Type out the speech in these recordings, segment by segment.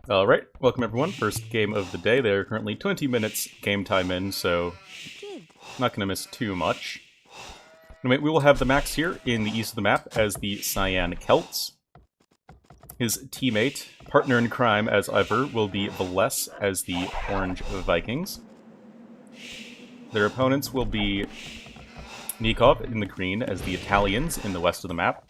Alright, welcome everyone. First game of the day. They're currently 20 minutes game time in, so not going to miss too much. Anyway, we will have TheMax here in the east of the map as the Cyan Celts. His teammate, partner in crime as ever, will be Villese as the Orange Vikings. Their opponents will be Nicov in the green as the Italians in the west of the map.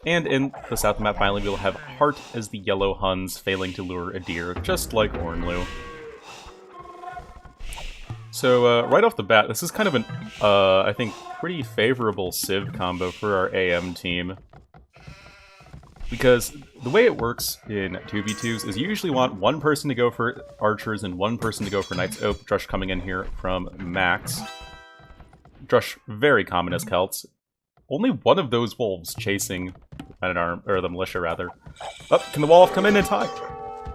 And in the south of the map, finally, we'll have Hearttt as the yellow Huns, failing to lure a deer, just like Ornlu. So, right off the bat, this is kind of an, I think, pretty favorable Civ combo for our AM team. Because the way it works in 2v2s is you usually want one person to go for archers and one person to go for knights. Oh, Drush coming in here from Max. Drush, very common as Celts. Only one of those wolves chasing Men-at-Arms, or the militia, rather. Oh, can the Wolf come in time?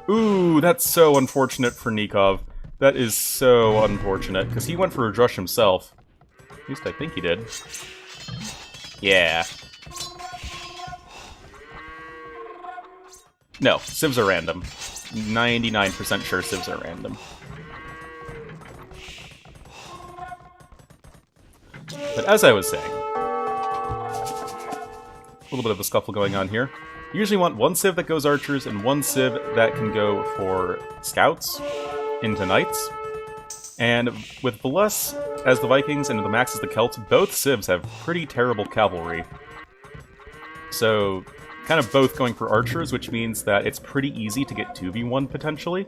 Ooh, that's so unfortunate for Nicov. That is so unfortunate, because he went for a Drush himself. At least I think he did. Yeah. No, civs are random. 99% sure civs are random. But as I was saying, a little bit of a scuffle going on here. You usually want one civ that goes archers and one civ that can go for scouts into knights. And with Villese as the Vikings and TheMax as the Celts, both civs have pretty terrible cavalry. So, kind of both going for archers, which means that it's pretty easy to get 2v1 potentially.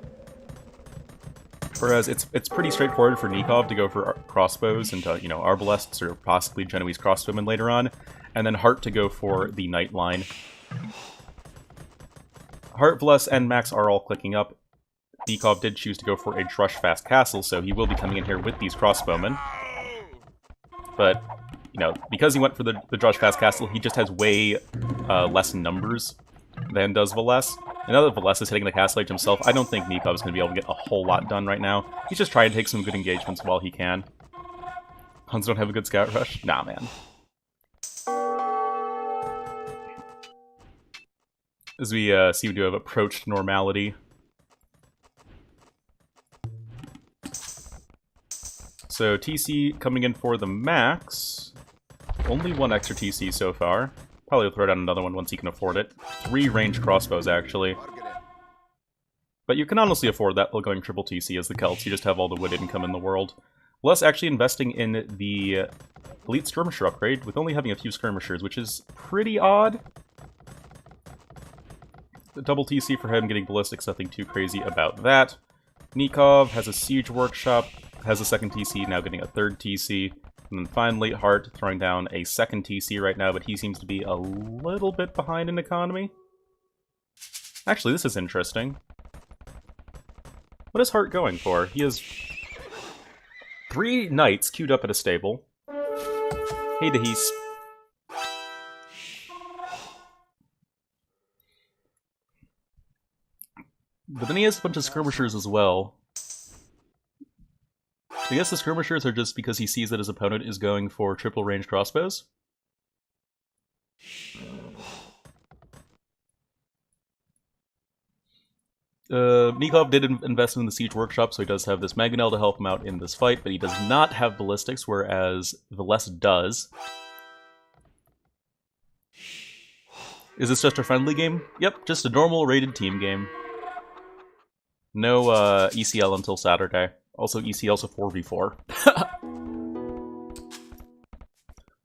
Whereas it's pretty straightforward for Nicov to go for crossbows into, you know, arbalests or possibly Genoese crossbowmen later on, and then Hearttt to go for the knight line. Hearttt, Villese, and Max are all clicking up. Nicov did choose to go for a Drush fast castle, so he will be coming in here with these crossbowmen. But, you know, because he went for the Drush fast castle, he just has way less numbers than does Villese. And now that Villese is hitting the castle age himself, I don't think Nicov is going to be able to get a whole lot done right now. He's just trying to take some good engagements while he can. Huns don't have a good scout rush? Nah, man. As we seem to have approached normality. So TC coming in for TheMax. Only one extra TC so far. Probably will throw down another one once he can afford it. 3 ranged crossbows, actually. But you can honestly afford that while going triple TC as the Celts. You just have all the wood income in the world. Less actually investing in the Elite Skirmisher upgrade, with only having a few skirmishers, which is pretty odd. The double TC for him, getting ballistics, nothing too crazy about that. Nicov has a siege workshop, has a second TC, now getting a third TC. And then finally, Hearttt throwing down a second TC right now, but he seems to be a little bit behind in economy. Actually, this is interesting. What is Hearttt going for? He has 3 knights queued up at a stable. Hey, Dehese. But then he has a bunch of skirmishers as well. I guess the skirmishers are just because he sees that his opponent is going for triple range crossbows. Nicov did invest in the siege workshop, so he does have this mangonel to help him out in this fight, but he does not have ballistics, whereas Villese does. Is this just a friendly game? Yep, just a normal rated team game. No ECL until Saturday. Also, ECL's a 4v4.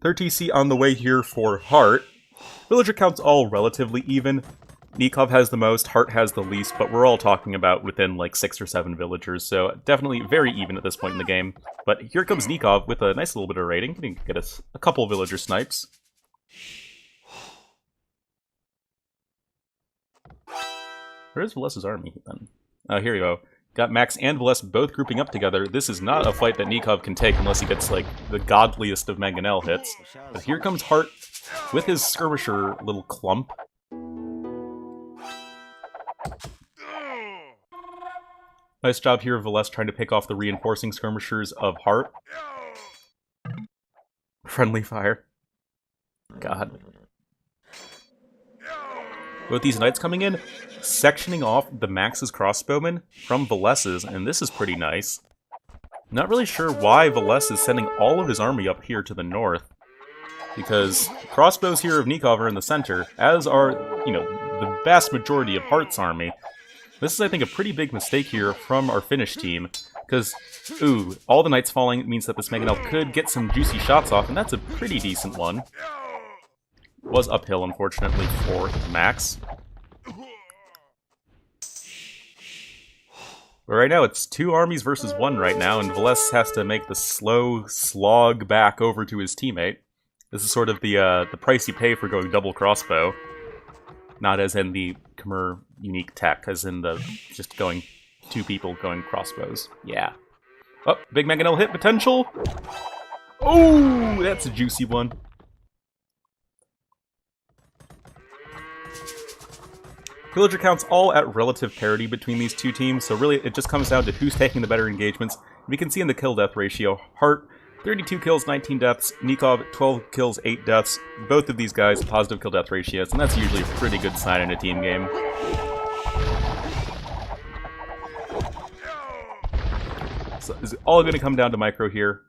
Third TC on the way here for Hearttt. Villager count's all relatively even. Nicov has the most, Hearttt has the least, but we're all talking about within like 6 or 7 villagers, so definitely very even at this point in the game. But here comes Nicov with a nice little bit of rating, getting to get us a couple villager snipes. Where's Villese's army then? Oh, here we go. Got Max and Villese both grouping up together. This is not a fight that Nicov can take unless he gets, like, the godliest of mangonel hits. But here comes Hearttt with his skirmisher little clump. Nice job here of Villese trying to pick off the reinforcing skirmishers of Hearttt. Friendly fire. God. With these knights coming in, sectioning off the Max's crossbowmen from Vilese's, and this is pretty nice. Not really sure why Villese is sending all of his army up here to the north, because crossbows here of Nicov are in the center, as are, you know, the vast majority of Heartt's army. This is, I think, a pretty big mistake here from our Finnish team, because, ooh, all the knights falling means that this Mangonel could get some juicy shots off, and that's a pretty decent one. Was uphill, unfortunately, for TheMax. But right now, it's 2 armies versus 1 right now, and Villese has to make the slow slog back over to his teammate. This is sort of the price you pay for going double crossbow. Not as in the Khmer unique tech, as in the just going 2 people going crossbows. Yeah. Oh, big Mangonel hit potential! Oh, that's a juicy one. Villager counts all at relative parity between these 2 teams, so really it just comes down to who's taking the better engagements. We can see in the kill-death ratio, Heartt, 32 kills, 19 deaths, Nicov, 12 kills, 8 deaths. Both of these guys, positive kill-death ratios, and that's usually a pretty good sign in a team game. So is it all going to come down to micro here?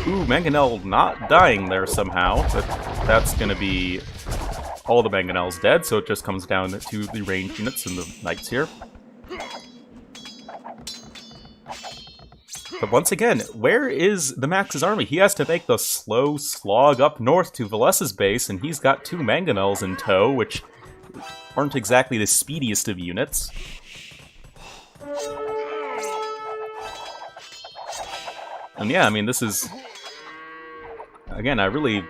Ooh, Mangonel not dying there somehow, but that's going to be all the Mangonel's dead, so it just comes down to the ranged units and the knights here. But once again, where is TheMax's army? He has to make the slow slog up north to Vilese's base, and he's got 2 Mangonels in tow, which aren't exactly the speediest of units. And yeah, I mean, this is... Again, I really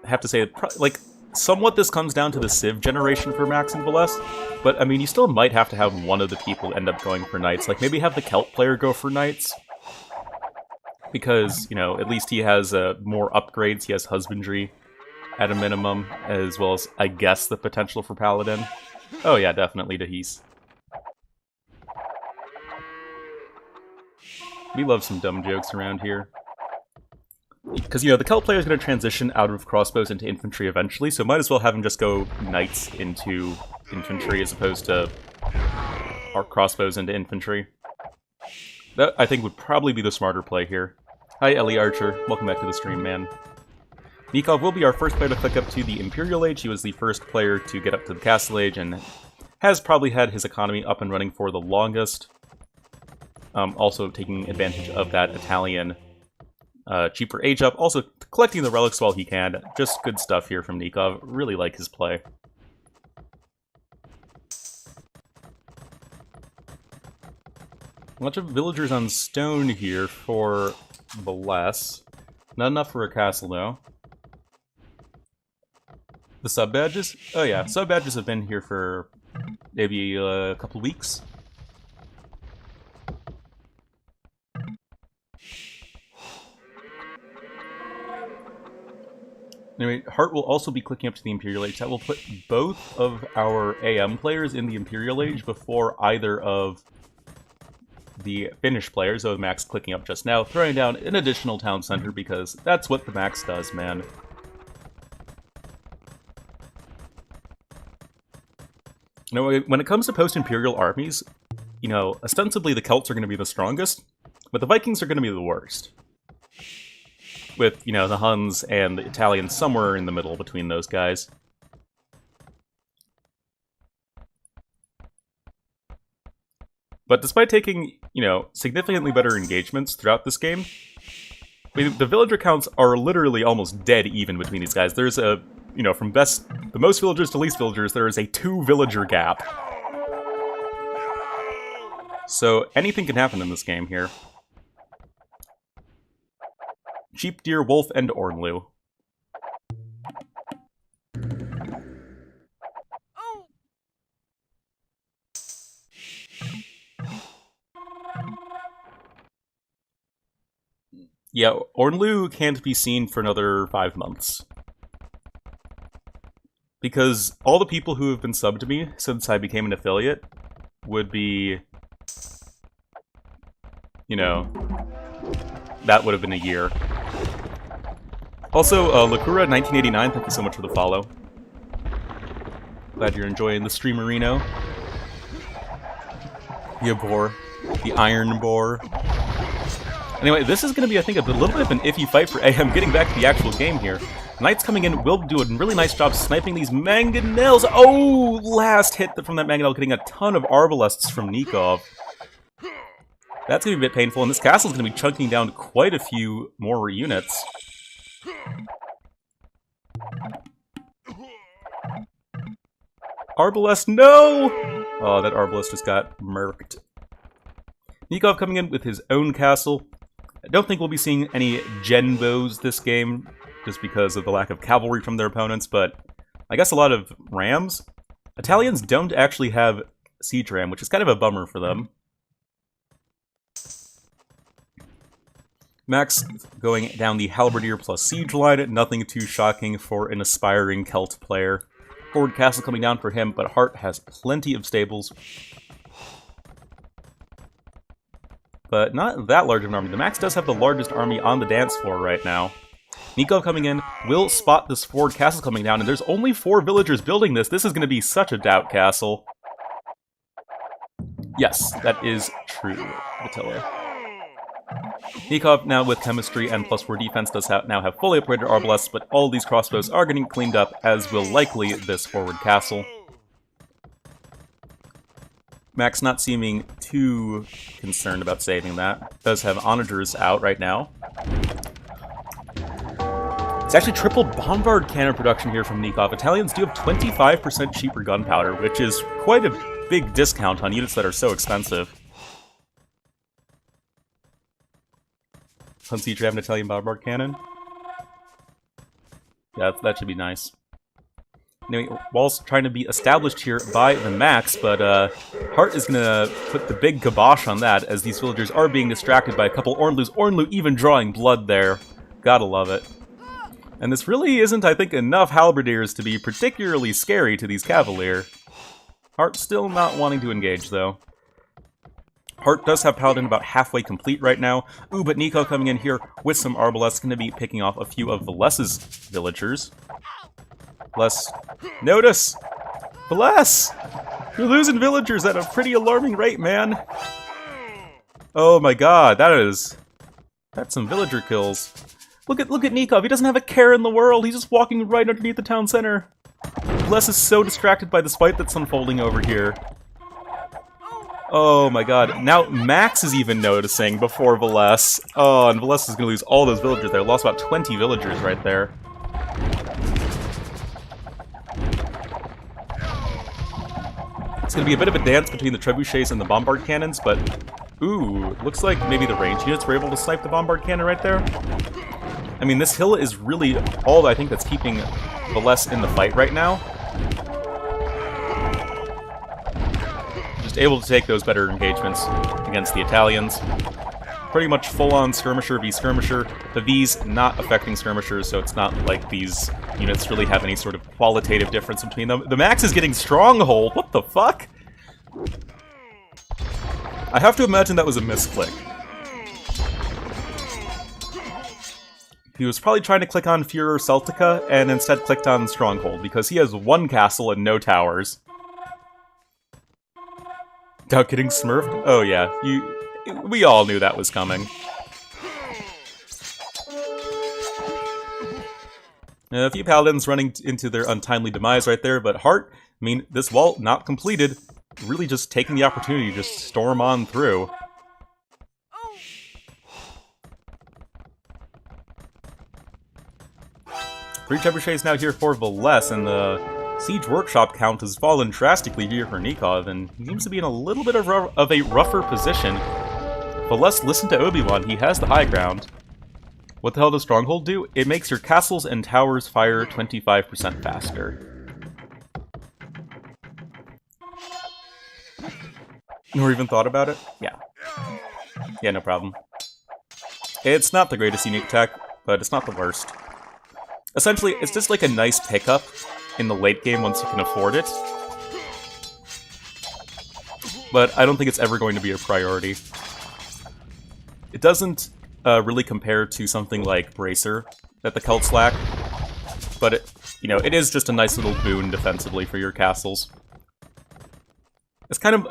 have to say, like, somewhat this comes down to the Civ generation for Max and Villese, but I mean, you still might have to have one of the people end up going for knights. Like, maybe have the Celt player go for knights, because, you know, at least he has more upgrades, he has husbandry at a minimum, as well as, I guess, the potential for Paladin. Oh yeah, definitely Dahis. We love some dumb jokes around here. Because, you know, the Celt player is going to transition out of crossbows into infantry eventually, so might as well have him just go knights into infantry as opposed to our crossbows into infantry. That, I think, would probably be the smarter play here. Hi, Ellie Archer. Welcome back to the stream, man. Nicov will be our first player to click up to the Imperial Age. He was the first player to get up to the Castle Age and has probably had his economy up and running for the longest. Also taking advantage of that Italian cheaper age up. Also collecting the relics while he can. Just good stuff here from Nicov. Really like his play. A bunch of villagers on stone here for Villese. Not enough for a castle, though. The sub-badges? Oh yeah, sub-badges have been here for maybe a couple weeks. Anyway, Heartt will also be clicking up to the Imperial Age. That will put both of our AM players in the Imperial Age before either of the Finnish players, so Max clicking up just now, throwing down an additional town center because that's what TheMax does, man. You know, when it comes to post-Imperial armies, you know, ostensibly the Celts are going to be the strongest, but the Vikings are going to be the worst. With, you know, the Huns and the Italians somewhere in the middle between those guys. But despite taking, you know, significantly better engagements throughout this game, I mean, the villager counts are literally almost dead even between these guys. There's a, you know, from the most villagers to least villagers, there is a 2 villager gap. So anything can happen in this game here. Sheep, deer, wolf, and Ornlu. Yeah, Ornlu can't be seen for another 5 months. Because all the people who have been subbed to me since I became an affiliate would be... You know... That would have been a year. Also, Lakura1989, thank you so much for the follow. Glad you're enjoying the streamerino. The boar. The iron boar. Anyway, this is going to be, I think, a little bit of an iffy fight for AM. Getting back to the actual game here. Knights coming in will do a really nice job sniping these mangonels. Oh, last hit from that mangonel, getting a ton of arbalests from Nicov. That's going to be a bit painful, and this castle is going to be chunking down quite a few more units. Arbalest, no! Oh, that Arbalest just got murked. Nicov coming in with his own castle. I don't think we'll be seeing any Genbos this game, just because of the lack of cavalry from their opponents, but I guess a lot of rams. Italians don't actually have siege ram, which is kind of a bummer for them. Max going down the halberdier plus siege line, nothing too shocking for an aspiring Celt player. Forward castle coming down for him, but Hearttt has plenty of stables. But not that large of an army. The Max does have the largest army on the dance floor right now. Nicov coming in will spot this forward castle coming down, and there's only 4 villagers building this. This is going to be such a doubt castle. Yes, that is true, Attila. Nicov now with chemistry and +4 defense does now have fully upgraded arbalests, but all these crossbows are getting cleaned up, as will likely this forward castle. Max not seeming too concerned about saving that. Does have onagers out right now. It's actually tripled bombard cannon production here from Nicov. Italians do have 25% cheaper gunpowder, which is quite a big discount on units that are so expensive. Huns each have an Italian bombard cannon. Yeah, that should be nice. Anyway, walls trying to be established here by the Max, but Hearttt is going to put the big kibosh on that, as these villagers are being distracted by a couple Ornlus. Ornlu even drawing blood there. Gotta love it. And this really isn't, I think, enough halberdiers to be particularly scary to these cavalier. Hearttt still not wanting to engage, though. Hearttt does have Paladin about halfway complete right now. Ooh, but Nicov coming in here with some Arbalests, going to be picking off a few of Vilese's villagers. Villese, notice! Villese! You're losing villagers at a pretty alarming rate, man. Oh my god, that's some villager kills. Look at Nicov, he doesn't have a care in the world, he's just walking right underneath the town center. Villese is so distracted by this fight that's unfolding over here. Oh my god, now Max is even noticing before Villese. Oh, and Villese is going to lose all those villagers there. Lost about 20 villagers right there. It's going to be a bit of a dance between the trebuchets and the bombard cannons, but ooh, looks like maybe the range units were able to snipe the bombard cannon right there. I mean, this hill is really all I think that's keeping Villese in the fight right now. Just able to take those better engagements against the Italians. Pretty much full-on skirmisher v skirmisher. The V's not affecting skirmishers, so it's not like these units really have any sort of qualitative difference between them. The Max is getting Stronghold! What the fuck? I have to imagine that was a misclick. He was probably trying to click on Furor Celtica, and instead clicked on Stronghold, because he has 1 castle and no towers. Without getting smurfed? Oh yeah, we all knew that was coming. A few paladins running into their untimely demise right there, but Hearttt, I mean, this wall not completed, really just taking the opportunity to just storm on through. Three trebuchets now here for Villese, and the siege workshop count has fallen drastically here for Nicov, and he seems to be in a little bit of a rougher position. Villese, listen to Obi-Wan, he has the high ground. What the hell does Stronghold do? It makes your castles and towers fire 25% faster. Nor even thought about it? Yeah. Yeah, no problem. It's not the greatest unique tech, but it's not the worst. Essentially, it's just like a nice pickup in the late game once you can afford it. But I don't think it's ever going to be a priority. It doesn't really compare to something like Bracer that the Celts lack, but you know, it is just a nice little boon defensively for your castles. It's kind of...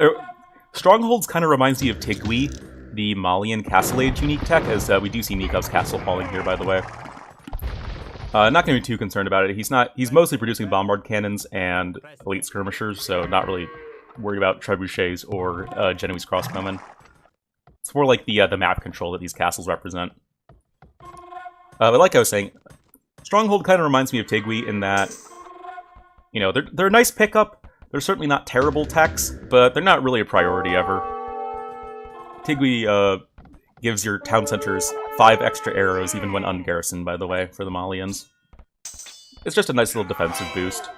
Strongholds kind of reminds me of Tigui, the Malian Castle Age unique tech, as we do see Nikov's castle falling here, by the way. Not going to be too concerned about it. He's mostly producing bombard cannons and elite skirmishers, so not really worried about trebuchets or Genoese crossbowmen. It's more like the map control that these castles represent. But like I was saying, Stronghold kind of reminds me of Tigui in that, you know, they're a nice pickup. They're certainly not terrible techs, but they're not really a priority ever. Tigui gives your town centers 5 extra arrows, even when ungarrisoned, by the way, for the Malians. It's just a nice little defensive boost.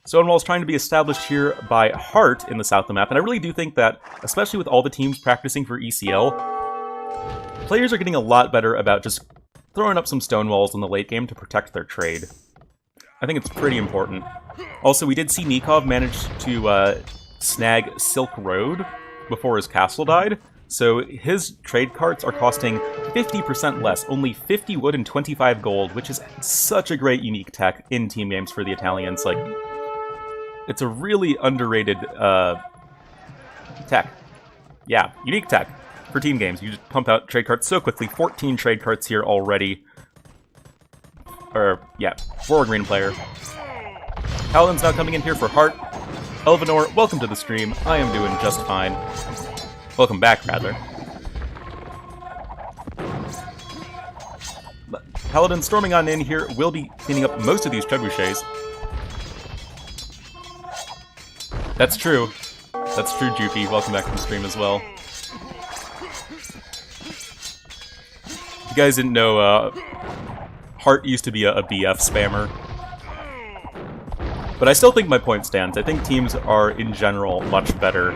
Stonewall's trying to be established here by Hearttt in the south of the map, and I really do think that, especially with all the teams practicing for ECL, players are getting a lot better about just throwing up some Stonewalls in the late game to protect their trade. I think it's pretty important. Also, we did see Nicov manage to snag Silk Road before his castle died, so his trade carts are costing 50% less, only 50 wood and 25 gold, which is such a great unique tech in team games for the Italians. Like, it's a really underrated tech. Yeah, unique tech for team games. You just pump out trade carts so quickly. 14 trade carts here already. Or, yeah, for a green player. Paladin's now coming in here for Hearttt. Elvanor, welcome to the stream. I am doing just fine. Welcome back, rather. Paladin storming on in here will be cleaning up most of these trebuchets. That's true. That's true, Jupy. Welcome back to the stream as well. If you guys didn't know, Hearttt used to be a BF spammer. But I still think my point stands. I think teams are, in general, much better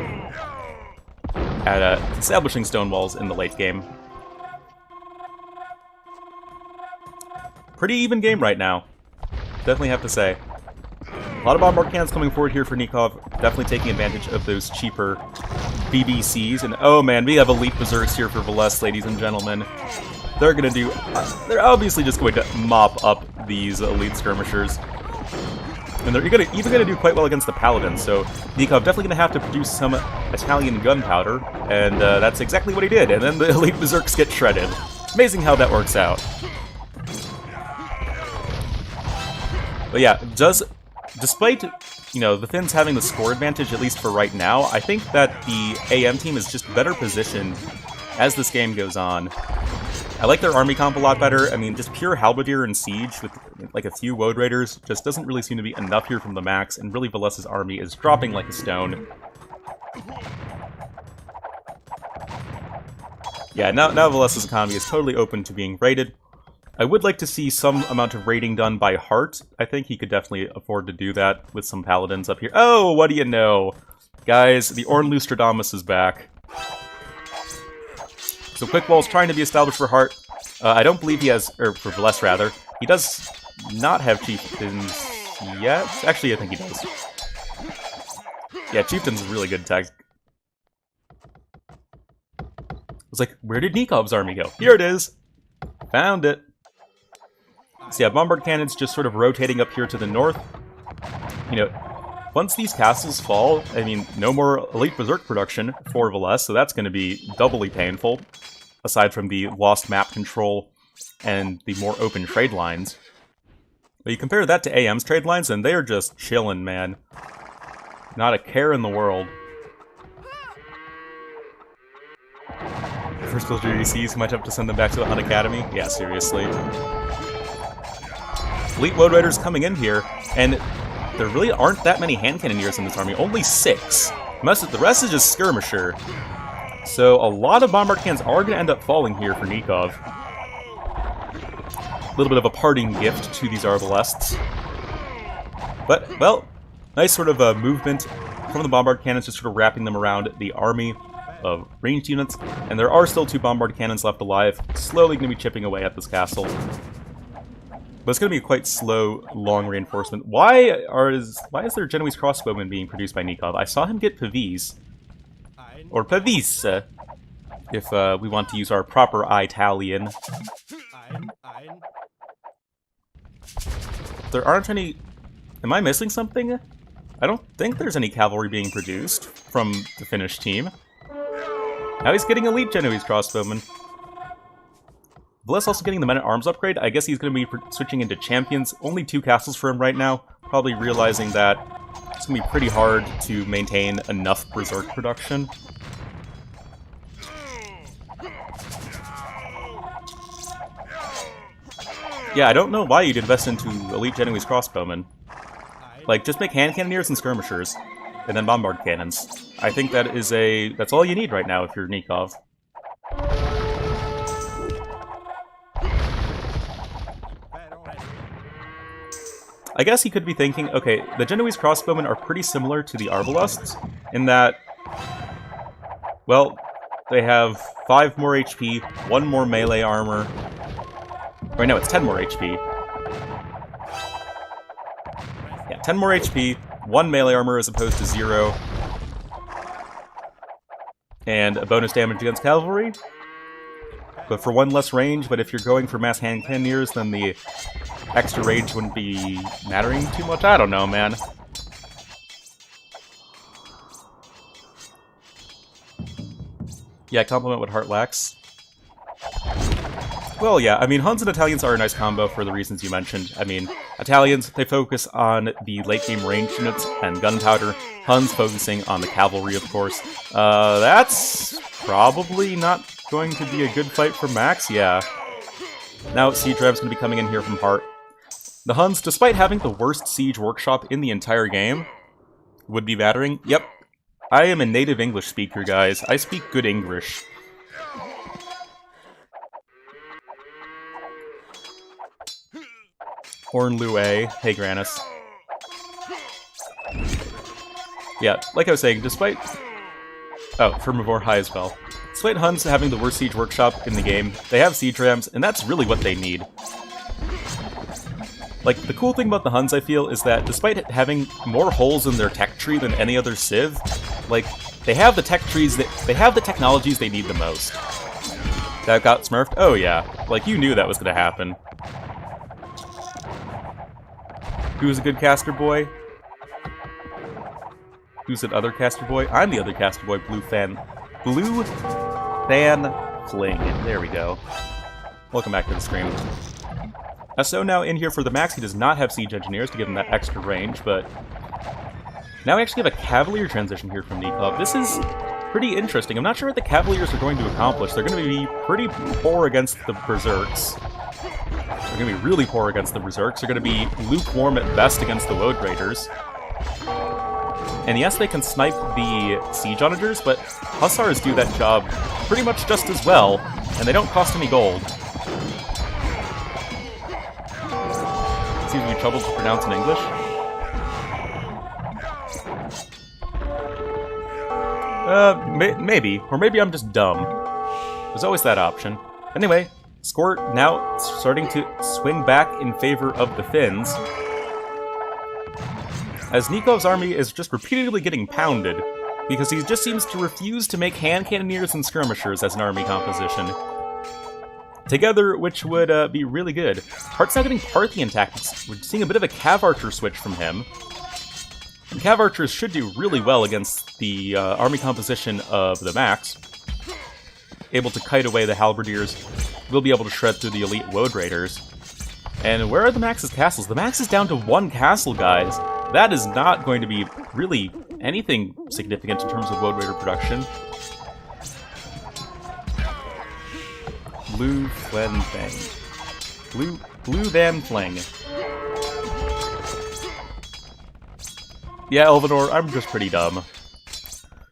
at establishing Stonewalls in the late game. Pretty even game right now. Definitely have to say. A lot of bombard cannons coming forward here for Nicov. Definitely taking advantage of those cheaper BBCs. And oh man, we have elite berserks here for Villese, ladies and gentlemen. They're gonna do... they're obviously just going to mop up these elite skirmishers. And they're even going to do quite well against the Paladins, so Nicov definitely going to have to produce some Italian gunpowder, and that's exactly what he did, and then the elite berserks get shredded. Amazing how that works out. But yeah, despite, you know, the Finns having the score advantage, at least for right now, I think that the AM team is just better positioned as this game goes on. I like their army comp a lot better. I mean, just pure Halberdier and Siege with like a few Woad Raiders just doesn't really seem to be enough here from the max, and really Vilese's army is dropping like a stone. Yeah, now Vilese's economy is totally open to being raided. I would like to see some amount of raiding done by Hearttt. I think he could definitely afford to do that with some Paladins up here. Oh, what do you know? Guys, the Ornlu Stradamus is back. So Quick Wall's trying to be established for Hearttt. I don't believe he has, or for Villese rather. He does not have Chieftains yet. Actually, I think he does. Yeah, Chieftains is really good tech. I was like, where did Nikov's army go? Here it is! Found it! So yeah, bombard cannons just sort of rotating up here to the north. You know, once these castles fall, I mean, no more elite berserk production for Villese, so that's going to be doubly painful. Aside from the lost map control and the more open trade lines. But you compare that to AM's trade lines, and they're just chillin', man. Not a care in the world. First build your ECs, you might have to send them back to the Hun Academy. Yeah, seriously. Elite Woad Raiders coming in here, and there really aren't that many hand cannoneers in this army. Only 6. The rest is just skirmisher. So a lot of bombard cannons are going to end up falling here for Nicov. A little bit of a parting gift to these Arbalests. But, well, nice sort of movement from the bombard cannons, just sort of wrapping them around the army of ranged units. And there are still 2 bombard cannons left alive, slowly going to be chipping away at this castle. But it's going to be a quite slow, long reinforcement. Why is there Genoese crossbowmen being produced by Nicov? I saw him get Pavis. Or Pavis, if we want to use our proper Italian. there aren't any... Am I missing something? I don't think there's any cavalry being produced from the Finnish team. Now he's getting elite Genoese crossbowmen. Villese also getting the men-at-arms upgrade. I guess he's going to be switching into champions. Only 2 castles for him right now. Probably realizing that it's going to be pretty hard to maintain enough berserk production. Yeah, I don't know why you'd invest into elite Genoese crossbowmen. Like, just make hand cannoneers and skirmishers, and then bombard cannons. I think that is that's all you need right now if you're Nicov. I guess he could be thinking, okay, the Genoese crossbowmen are pretty similar to the Arbalests, in that, well, they have 5 more HP, 1 more melee armor. Right now it's 10 more HP. Yeah, 10 more HP, 1 melee armor as opposed to 0. And a bonus damage against cavalry. But for 1 less range, but if you're going for mass hand cannoneers, then the extra range wouldn't be mattering too much. I don't know, man. Yeah, compliment what Hearttt lacks. Well, yeah, I mean, Huns and Italians are a nice combo for the reasons you mentioned. I mean, Italians, they focus on the late-game range units and gunpowder. Huns focusing on the cavalry, of course. That's probably not going to be a good fight for Max, yeah. Now Siege Ram's going to be coming in here from Hearttt. The Huns, despite having the worst siege workshop in the entire game, would be battering. Yep, I am a native English speaker, guys. I speak good English. Ornlu A. Hey, Granis. Yeah, like I was saying, despite... Oh, Firmivore High as well. Despite Huns having the worst siege workshop in the game, they have siege rams, and that's really what they need. Like, the cool thing about the Huns, I feel, is that despite having more holes in their tech tree than any other civ, like, they have the tech trees they have the technologies they need the most. That got smurfed? Oh yeah. Like, you knew that was gonna happen. Who's a good caster boy? Who's an other caster boy? I'm the other caster boy, Blue Fan Fling. There we go. Welcome back to the stream. So now in here for TheMax, he does not have siege engineers to give him that extra range, but now we actually have a cavalier transition here from Nicov. This is pretty interesting. I'm not sure what the cavaliers are going to accomplish. They're going to be pretty poor against the berserks. They're going to be really poor against the berserks. They're going to be lukewarm at best against the woad raiders. And yes, they can snipe the siege onagers, but hussars do that job pretty much just as well, and they don't cost any gold. Seems to be trouble to pronounce in English. Maybe. Or maybe I'm just dumb. There's always that option. Anyway, score now starting to swing back in favor of the Finns, as Nikov's army is just repeatedly getting pounded, because he just seems to refuse to make hand cannoneers and skirmishers as an army composition together, which would be really good. Heartt's now getting Parthian tactics. We're seeing a bit of a Cav Archer switch from him. And Cav Archers should do really well against the army composition of TheMax. Able to kite away the halberdiers, will be able to shred through the elite woad raiders. And where are TheMax's castles? TheMax is down to 1 castle, guys. That is not going to be really anything significant in terms of woad raider production. Blue Van Flang. Blue Van Flang. Yeah, Elvanor, I'm just pretty dumb.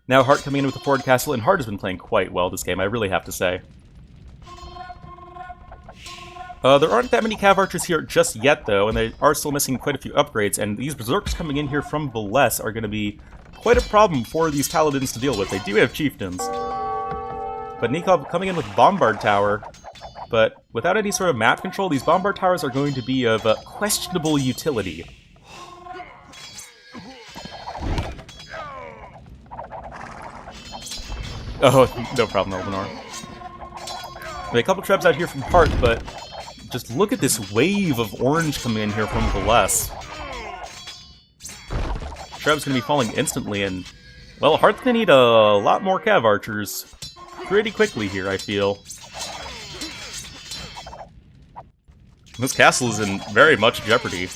Now Hearttt coming in with the forward castle, and Hearttt has been playing quite well this game, I really have to say. There aren't that many Cav Archers here just yet, though, and they are still missing quite a few upgrades, and these Berserks coming in here from Villese are going to be quite a problem for these Paladins to deal with. They do have Chieftains. But Nicov coming in with Bombard Tower, but without any sort of map control, these Bombard Towers are going to be of questionable utility. Oh, no problem, Elvanor. A couple trebs out here from Hearttt, but just look at this wave of orange coming in here from Villese. Treb's gonna be falling instantly, and, well, Heartt's gonna need a lot more Cav Archers pretty quickly here, I feel. This castle is in very much jeopardy.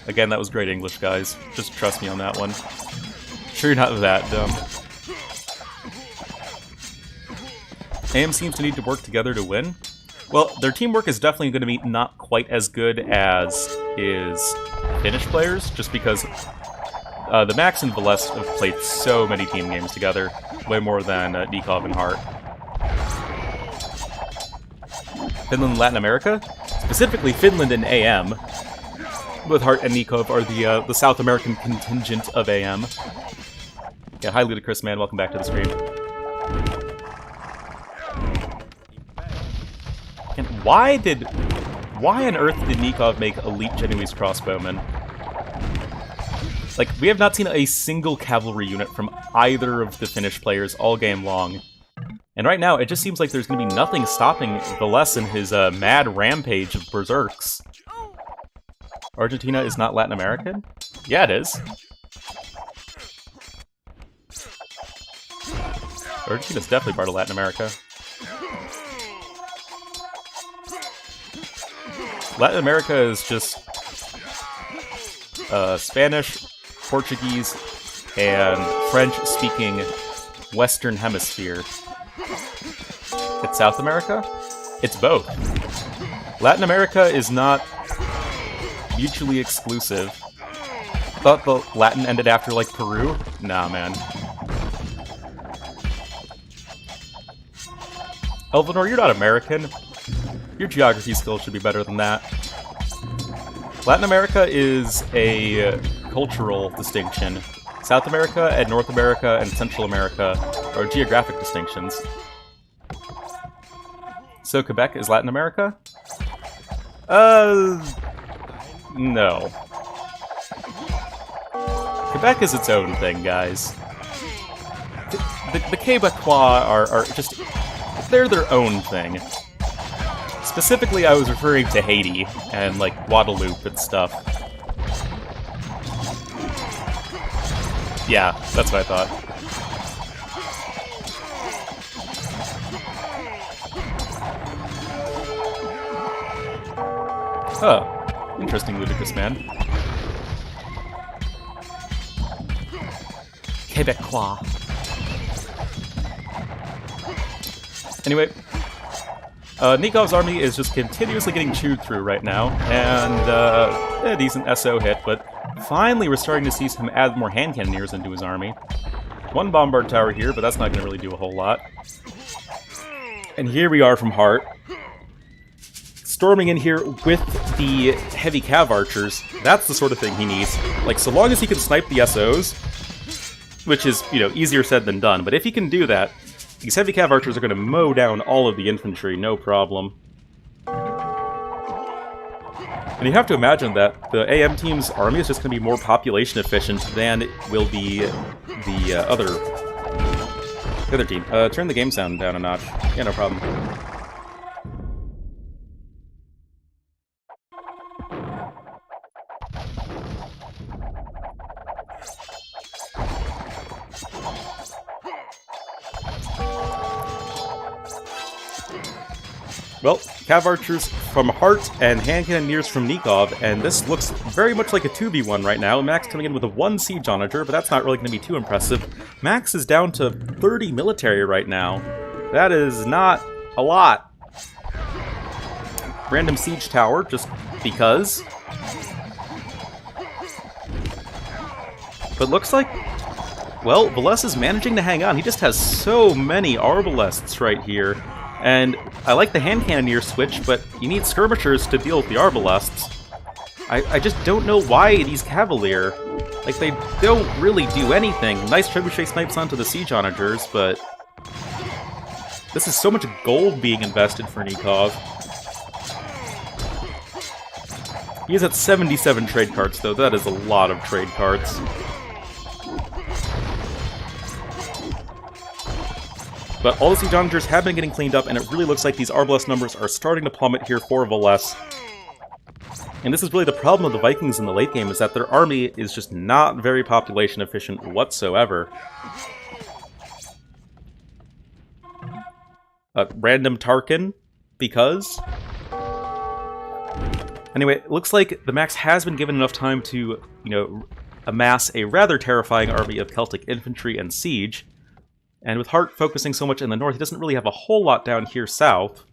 Again, that was great English, guys. Just trust me on that one. Sure, you're not that dumb. AM seems to need to work together to win. Well, their teamwork is definitely going to be not quite as good as is Finnish players, just because TheMax and Villese have played so many team games together, way more than Nicov and Hearttt. Finland and Latin America? Specifically Finland and AM. Both Hearttt and Nicov are the South American contingent of AM. Yeah, hi Ludicrous Man, welcome back to the stream. And why on earth did Nicov make Elite Genoese Crossbowmen? Like, we have not seen a single cavalry unit from either of the Finnish players all game long. And right now, it just seems like there's going to be nothing stopping Villese in his mad rampage of berserks. Argentina is not Latin American? Yeah, it is. Argentina's definitely part of Latin America. Latin America is just Spanish, Portuguese, and French-speaking Western Hemisphere. It's South America? It's both. Latin America is not mutually exclusive. Thought the Latin ended after, like, Peru? Nah, man. Elvenor, you're not American. Your geography skills should be better than that. Latin America is a cultural distinction. South America and North America and Central America are geographic distinctions. So Quebec is Latin America? No. Quebec is its own thing, guys. The Quebecois are just... they're their own thing. Specifically, I was referring to Haiti and, like, Guadeloupe and stuff. Yeah, that's what I thought. Huh. Interesting, Ludicrous Man. Quebecois. Anyway, Nikov's army is just continuously getting chewed through right now, and a decent SO hit, but finally we're starting to see him add more hand cannoneers into his army. One bombard tower here, but that's not going to really do a whole lot. And here we are from Hearttt, storming in here with the heavy cav archers. That's the sort of thing he needs. Like, so long as he can snipe the SOs, which is, you know, easier said than done, but if he can do that, these heavy cav archers are going to mow down all of the infantry, no problem. And you have to imagine that the AM team's army is just going to be more population efficient than it will be the other team. Turn the game sound down a notch. Yeah, no problem. Well, cav archers from Hearttt and hand cannoneers from Nicov, and this looks very much like a 2v1 right now. Max coming in with a 1 siege onager, but that's not really going to be too impressive. Max is down to 30 military right now. That is not a lot. Random siege tower, just because. But looks like, well, Villese is managing to hang on. He just has so many arbalests right here. And I like the hand cannoneer switch, but you need skirmishers to deal with the arbalests. I just don't know why these cavalier, like, they don't really do anything. Nice trebuchet snipes onto the siege onagers, but this is so much gold being invested for Nicov. He is at 77 trade cards, though. That is a lot of trade cards. But all the siege onagers have been getting cleaned up, and it really looks like these Arbalest numbers are starting to plummet here for Villese. And this is really the problem of the Vikings in the late game, is that their army is just not very population efficient whatsoever. Random Tarkin, because... Anyway, it looks like TheMax has been given enough time to, amass a rather terrifying army of Celtic infantry and siege. And with Hearttt focusing so much in the north, he doesn't really have a whole lot down here south.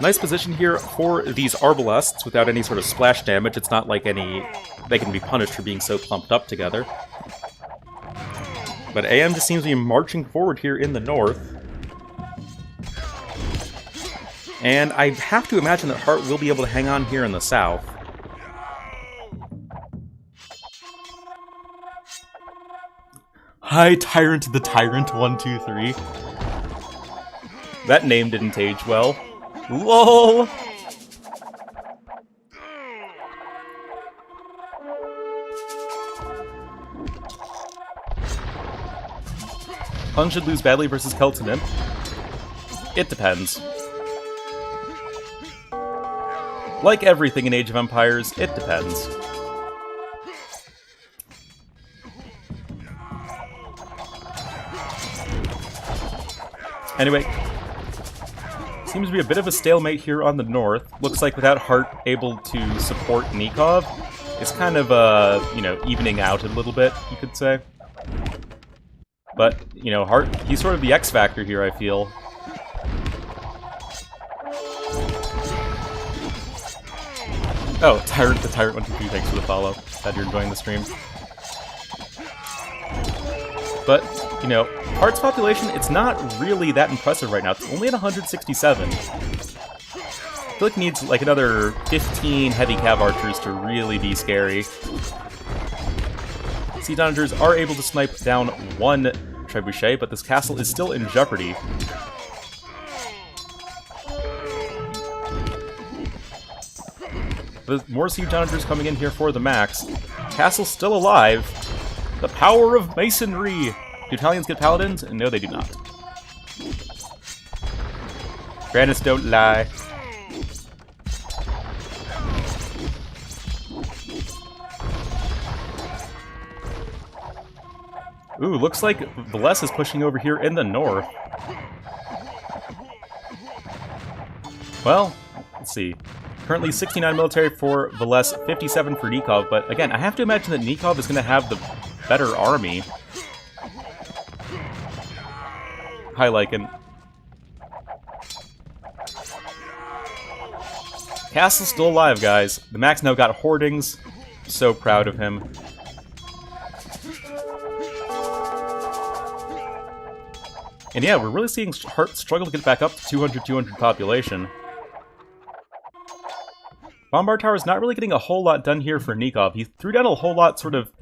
Nice position here for these Arbalests without any sort of splash damage. It's not like they can be punished for being so clumped up together. But AM just seems to be marching forward here in the north. And I have to imagine that Hearttt will be able to hang on here in the south. Hi, Tyrant the Tyrant 123. That name didn't age well. LOL! Huns should lose badly versus Celts and Imp. It depends. Like everything in Age of Empires, it depends. Anyway, seems to be a bit of a stalemate here on the north. Looks like without Hearttt able to support Nicov, it's kind of, evening out a little bit, you could say. But, Hearttt, he's sort of the X factor here, I feel. Oh, Tyrant the Tyrant 123, thanks for the follow. Glad you're enjoying the stream. But, Heartt's population, it's not really that impressive right now. It's only at 167. I feel like it needs, another 15 heavy cav archers to really be scary. Siege onagers are able to snipe down one trebuchet, but this castle is still in jeopardy. There's more siege onagers coming in here for TheMax. Castle's still alive. The power of masonry! Do Italians get paladins? No, they do not. Granites don't lie. Ooh, looks like Villese is pushing over here in the north. Well, let's see. Currently 69 military for Villese, 57 for Nicov, but again, I have to imagine that Nicov is going to have the better army. Hi, Lycan. Castle's still alive, guys. TheMax now got hoardings. So proud of him. And yeah, we're really seeing Hearttt struggle to get back up to 200 population. Bombard Tower is not really getting a whole lot done here for Nicov. He threw down a whole lot sort of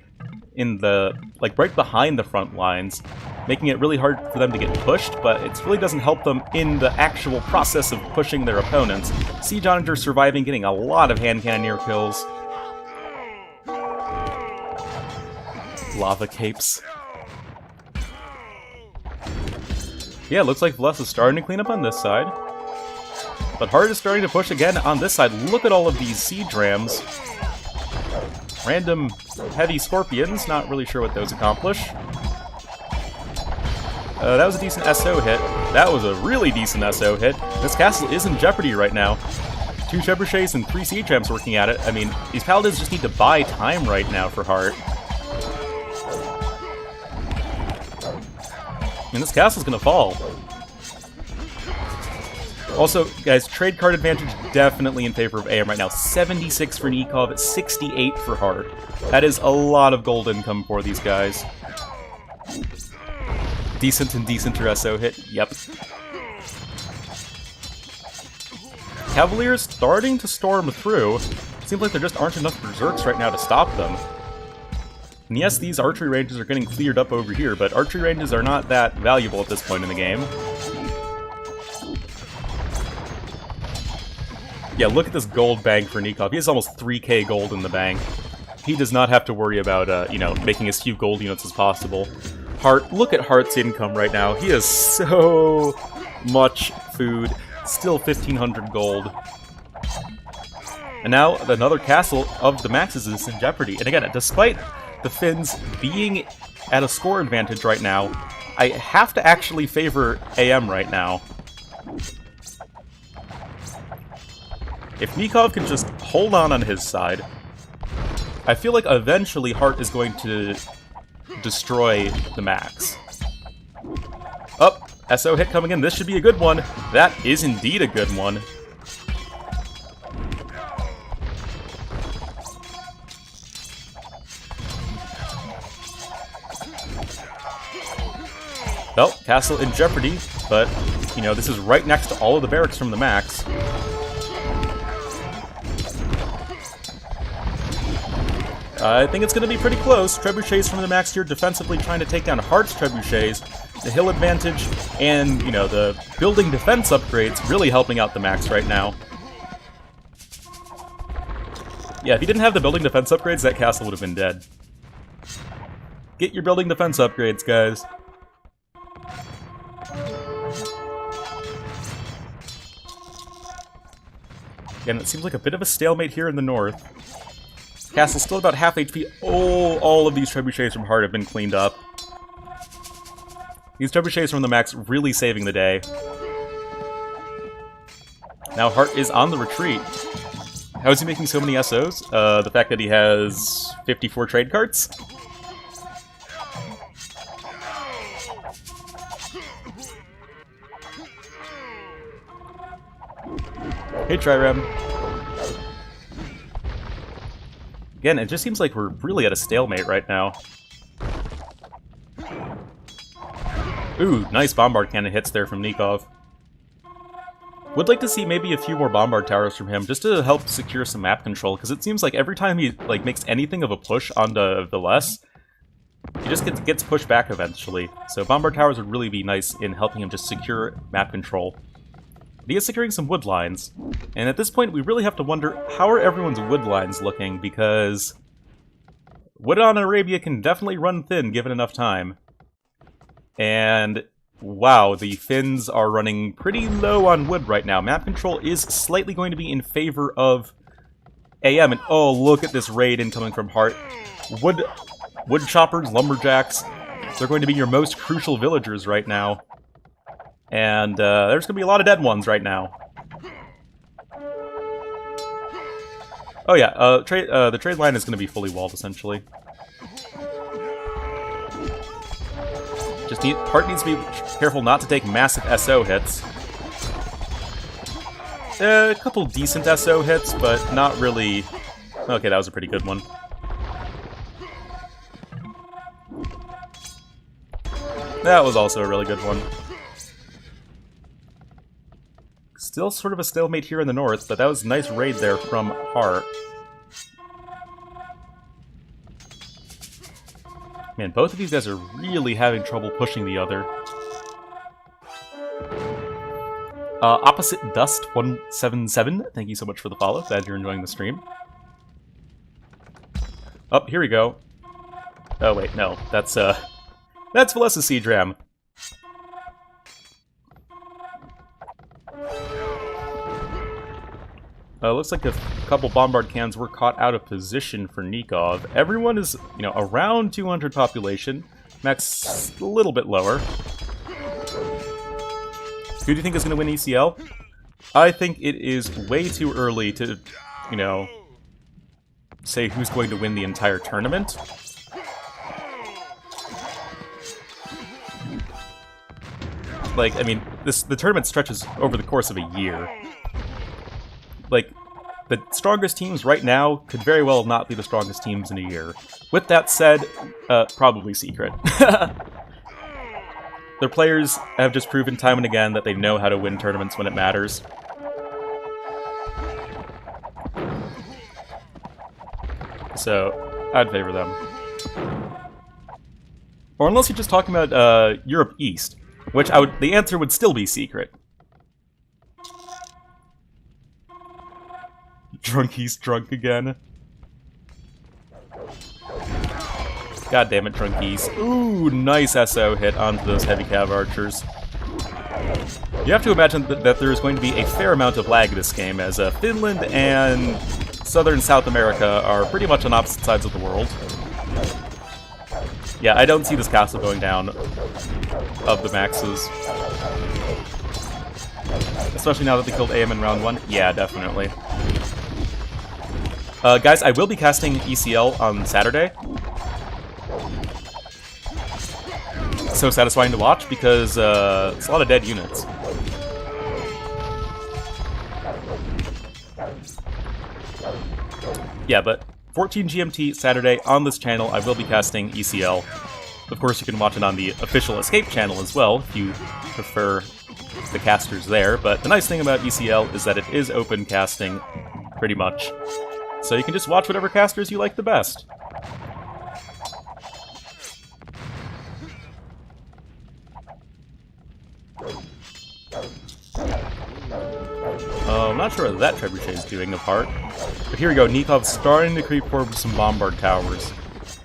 in the, right behind the front lines, making it really hard for them to get pushed, but it really doesn't help them in the actual process of pushing their opponents. Siege Onager surviving, getting a lot of hand cannoneer kills. Lava capes. Yeah, looks like Villese is starting to clean up on this side. But Hearttt is starting to push again on this side. Look at all of these siege rams. Random heavy scorpions, not really sure what those accomplish. That was a decent SO hit. That was a really decent SO hit. This castle is in jeopardy right now. 2 trebuchets and 3 siege rams working at it. I mean, these paladins just need to buy time right now for Hearttt. And this castle's gonna fall. Also, guys, trade card advantage definitely in favor of AM right now. 76 for Nicov, 68 for Hearttt. That is a lot of gold income for these guys. Decent and decenter SO hit, yep. Cavaliers starting to storm through. Seems like there just aren't enough berserks right now to stop them. And yes, these archery ranges are getting cleared up over here, but archery ranges are not that valuable at this point in the game. Yeah, look at this gold bank for Nicov. He has almost 3k gold in the bank. He does not have to worry about, you know, making as few gold units as possible. Hearttt, look at Heartt's income right now. He has so much food. Still 1,500 gold. And now another castle of TheMax's is in jeopardy. And again, despite the Finns being at a score advantage right now, I have to actually favor AM right now. If Nicov can just hold on his side, I feel like eventually Hearttt is going to destroy TheMax. Up, SO hit coming in. This should be a good one. That is indeed a good one. Well, castle in jeopardy, but, you know, this is right next to all of the barracks from TheMax. I think it's going to be pretty close. Trebuchets from TheMax here defensively trying to take down Heartt's trebuchets. The hill advantage and, you know, the building defense upgrades really helping out TheMax right now. Yeah, if he didn't have the building defense upgrades, that castle would have been dead. Get your building defense upgrades, guys. Again, it seems like a bit of a stalemate here in the north. Castle's still about half HP. Oh, all of these trebuchets from Hearttt have been cleaned up. These trebuchets from TheMax really saving the day. Now Hearttt is on the retreat. How is he making so many SOs? The fact that he has 54 trade carts? Hey, Trirem. Again, it just seems like we're really at a stalemate right now. Ooh, nice bombard cannon hits there from Nicov. Would like to see maybe a few more bombard towers from him, just to help secure some map control, because it seems like every time he makes anything of a push onto Villese, he just gets pushed back eventually. So bombard towers would really be nice in helping him just secure map control. But he is securing some wood lines, and at this point we really have to wonder, how are everyone's wood lines looking, because wood on Arabia can definitely run thin given enough time. And wow, the Finns are running pretty low on wood right now. Map control is slightly going to be in favor of AM, and oh, look at this raid incoming from Hearttt. Wood choppers, lumberjacks, they're going to be your most crucial villagers right now. And there's going to be a lot of dead ones right now. Oh yeah, the trade line is going to be fully walled, essentially. Hearttt needs to be careful not to take massive SO hits. A couple decent SO hits, but not really... Okay, that was a pretty good one. That was also a really good one. Still sort of a stalemate here in the north, but that was a nice raid there from Hearttt. Man, both of these guys are really having trouble pushing the other. Opposite Dust 177, thank you so much for the follow. Glad you're enjoying the stream. Oh, here we go. Oh wait, no, that's Vilese's Siege Ram. Looks like a couple bombard cannons were caught out of position for Nicov. Everyone is, you know, around 200 population. Max a little bit lower. Who do you think is going to win ECL? I think it is way too early to, you know, say who's going to win the entire tournament. Like, I mean, the tournament stretches over the course of a year. Like, the strongest teams right now could very well not be the strongest teams in a year. With that said, probably Secret. Their players have just proven time and again that they know how to win tournaments when it matters. So, I'd favor them. Or unless you're just talking about Europe East, which the answer would still be Secret. Drunky's drunk again. God damn it, Drunkies. Ooh, nice SO hit onto those heavy cav archers. You have to imagine that there is going to be a fair amount of lag this game, as Finland and Southern South America are pretty much on opposite sides of the world. Yeah, I don't see this castle going down of the Maxes. Especially now that they killed AM in round 1. Yeah, definitely. Guys, I will be casting ECL on Saturday. So satisfying to watch because it's a lot of dead units. Yeah, but 14 GMT Saturday on this channel, I will be casting ECL. Of course, you can watch it on the official Escape channel as well, if you prefer the casters there. But the nice thing about ECL is that it is open casting, pretty much. So you can just watch whatever casters you like the best. I'm not sure what that trebuchet is doing of Hearttt. But here we go, Nicov starting to creep forward with some bombard towers.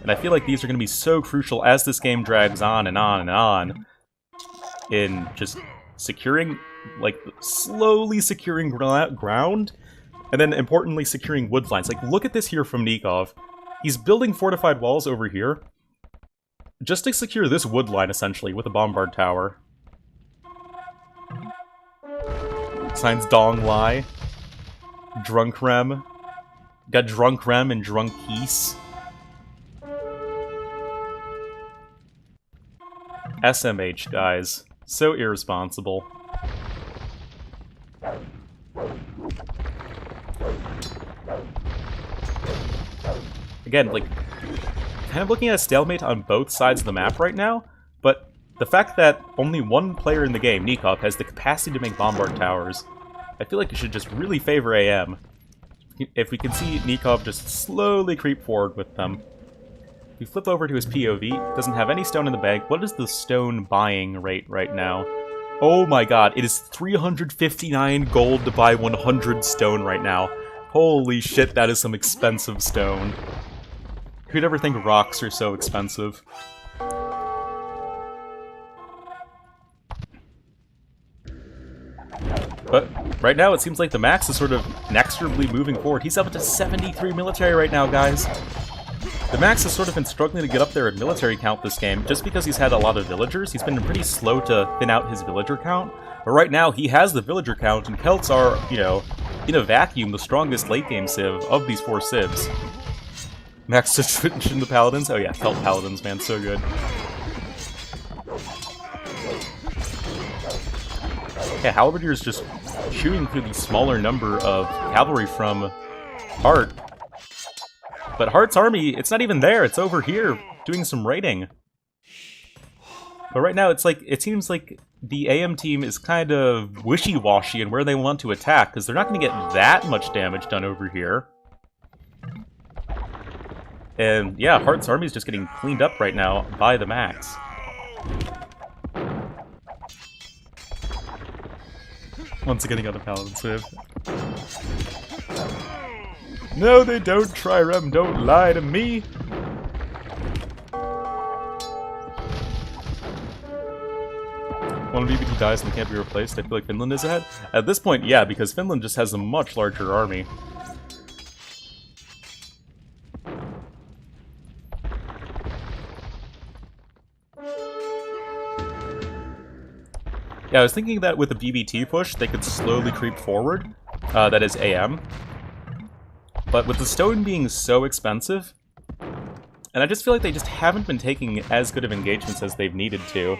And I feel like these are going to be so crucial as this game drags on and on and on. In just securing, like, slowly securing ground. And then, importantly, securing wood lines. Like, look at this here from Nicov. He's building fortified walls over here. Just to secure this wood line, essentially, with a bombard tower. Signs Dong Lai. Drunk Rem. Got Drunk Rem and Drunk Keese. SMH, guys. So irresponsible. Again, like, kind of looking at a stalemate on both sides of the map right now, but the fact that only one player in the game, Nicov, has the capacity to make bombard towers, I feel like you should just really favor AM. If we can see Nicov just slowly creep forward with them. If we flip over to his POV, doesn't have any stone in the bank. What is the stone buying rate right now? Oh my god, it is 359 gold to buy 100 stone right now. Holy shit, that is some expensive stone. Who'd ever think rocks are so expensive? But right now, it seems like TheMax is sort of inexorably moving forward. He's up to 73 military right now, guys. TheMax has sort of been struggling to get up there at military count this game, just because he's had a lot of villagers. He's been pretty slow to thin out his villager count. But right now, he has the villager count, and Celts are, you know, in a vacuum, the strongest late-game civ of these 4 civs. Max just switching the paladins. Oh yeah, Celt paladins, man, so good. Yeah, Halberdier is just shooting through the smaller number of cavalry from Hearttt. But Heartt's army, it's not even there, it's over here, doing some raiding. But right now, it's like, it seems like the AM team is kind of wishy-washy in where they want to attack, because they're not going to get that much damage done over here. And yeah, Heartt's army is just getting cleaned up right now by TheMax. Once again, got a paladin civ. No, they don't, Trirem, don't lie to me! One BBT dies and can't be replaced, I feel like Finland is ahead. At this point, yeah, because Finland just has a much larger army. Yeah, I was thinking that with a BBT push, they could slowly creep forward. That is AM. But with the stone being so expensive, and I just feel like they just haven't been taking as good of engagements as they've needed to.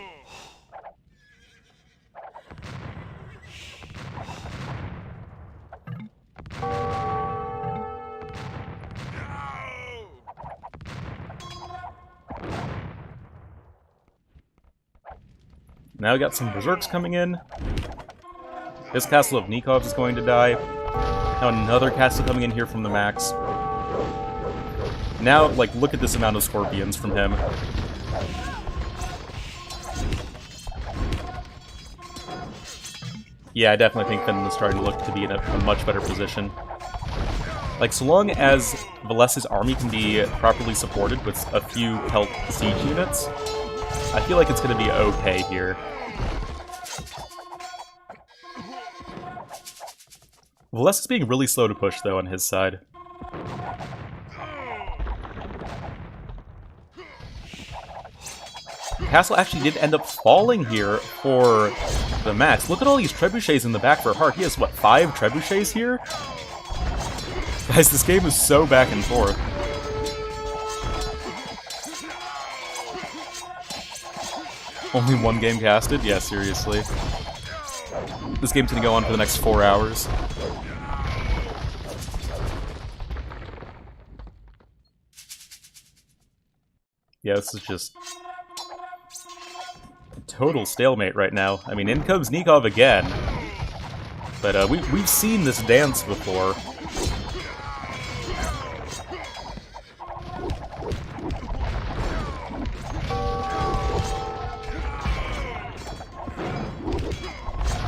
Now we got some berserks coming in. This castle of Nicov is going to die. Now another castle coming in here from TheMax. Now, like, look at this amount of scorpions from him. Yeah, I definitely think Finland is starting to look to be in a much better position. Like, so long as Vilese's army can be properly supported with a few Celt siege units, I feel like it's going to be okay here. Villese is being really slow to push, though, on his side. Castle actually did end up falling here for TheMax. Look at all these trebuchets in the back for Hearttt. He has, what, 5 trebuchets here? Guys, this game is so back and forth. Only 1 game casted? Yeah, seriously. This game's gonna go on for the next 4 hours. Yeah, this is just a total stalemate right now. I mean, in comes Nicov again. But we've seen this dance before.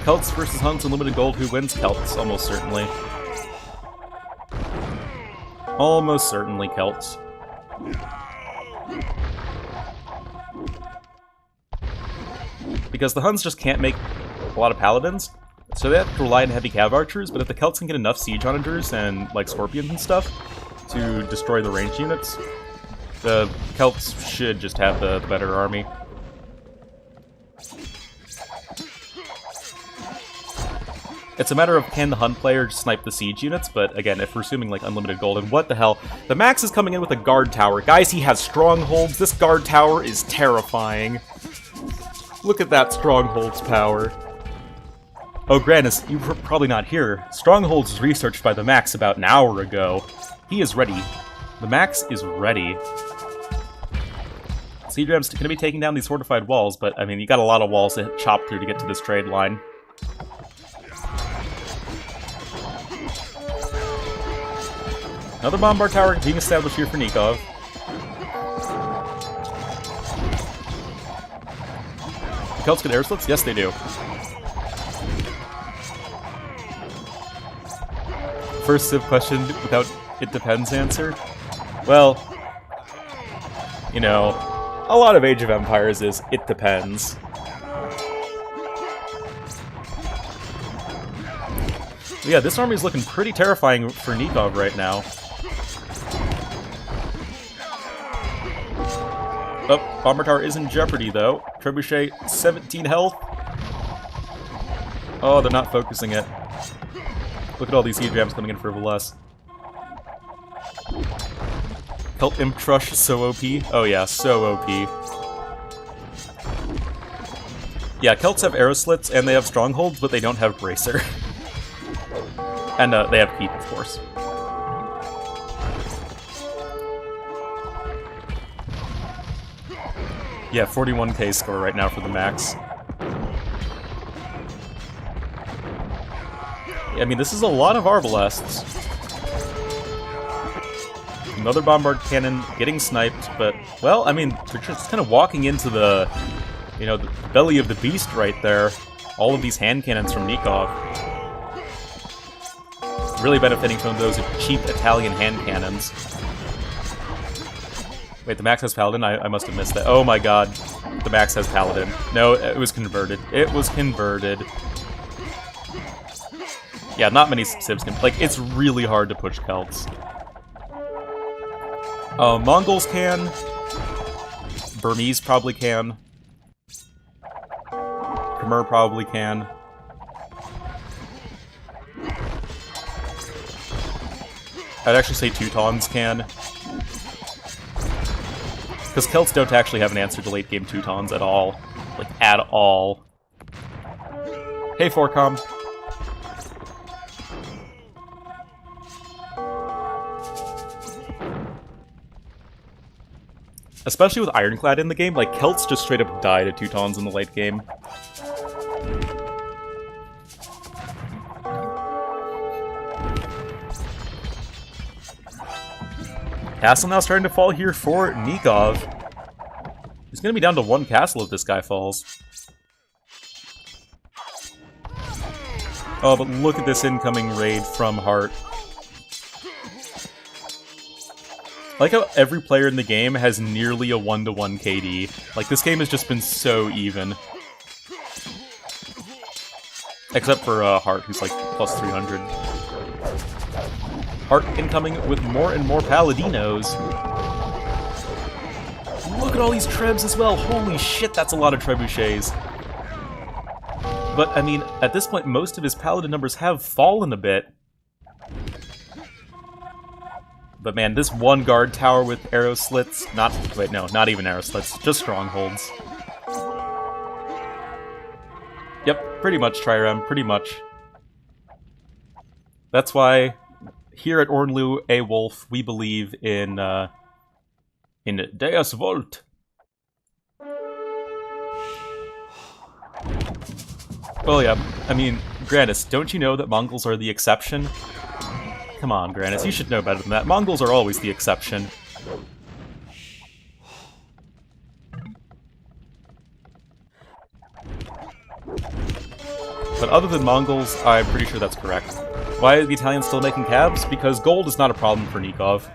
Celts versus Huns, unlimited gold. Who wins? Celts, almost certainly. Almost certainly Celts. Because the Huns just can't make a lot of paladins, so they have to rely on heavy cav archers, but if the Celts can get enough siege onagers and, like, scorpions and stuff to destroy the ranged units, the Celts should just have the better army. It's a matter of can the Hun player snipe the siege units, but again, if we're assuming, like, unlimited gold, and what the hell? TheMax is coming in with a guard tower. Guys, he has strongholds. This guard tower is terrifying. Look at that Strongholds power. Oh, Granis, you were probably not here. Strongholds was researched by TheMax about an hour ago. He is ready. TheMax is ready. Siege Ram's gonna be taking down these fortified walls, but, I mean, you got a lot of walls to chop through to get to this trade line. Another bombard tower being established here for Nicov. The Celts get air slits? Yes, they do. First Civ question without it depends answer. Well, you know, a lot of Age of Empires is it depends. Yeah, this army is looking pretty terrifying for Nicov right now. Oh, Bomber Tower is in jeopardy, though. Trebuchet, 17 health. Oh, they're not focusing it. Look at all these siege jams coming in for Villese. Celt Imp Trush, so OP. Oh yeah, so OP. Yeah, Celts have arrow slits, and they have strongholds, but they don't have Bracer. And they have Keep, of course. Yeah, 41k score right now for TheMax. I mean, this is a lot of Arbalests. Another Bombard Cannon getting sniped, but, well, I mean, they're just kind of walking into the, you know, the belly of the beast right there. All of these hand cannons from Nicov. Really benefiting from those cheap Italian hand cannons. Wait, TheMax has Paladin? I must have missed that. Oh my god. TheMax has Paladin. No, it was converted. It was converted. Yeah, not many Civs can... Like, it's really hard to push Celts. Mongols can. Burmese probably can. Khmer probably can. I'd actually say Teutons can. Because Celts don't actually have an answer to late-game Teutons at all. Like, at all. Hey, Forcom. Especially with Ironclad in the game, like, Celts just straight up die to Teutons in the late game. Castle now starting to fall here for Nicov. He's going to be down to 1 castle if this guy falls. Oh, but look at this incoming raid from Hearttt. I like how every player in the game has nearly a 1-to-1 KD. Like, this game has just been so even. Except for Hearttt, who's like plus 300. Hearttt incoming with more and more Paladinos. Look at all these Trebs as well. Holy shit, that's a lot of Trebuchets. But, I mean, at this point, most of his Paladin numbers have fallen a bit. But man, this one guard tower with arrow slits, wait, no, not even arrow slits, just strongholds. Yep, pretty much, Trirem, pretty much. That's why, here at Ornlu, A Wolf, we believe in Deus Volt. Well, yeah, I mean, Granis, don't you know that Mongols are the exception? Come on, Granis, you should know better than that. Mongols are always the exception. But other than Mongols, I'm pretty sure that's correct. Why are the Italians still making cabs? Because gold is not a problem for Nicov.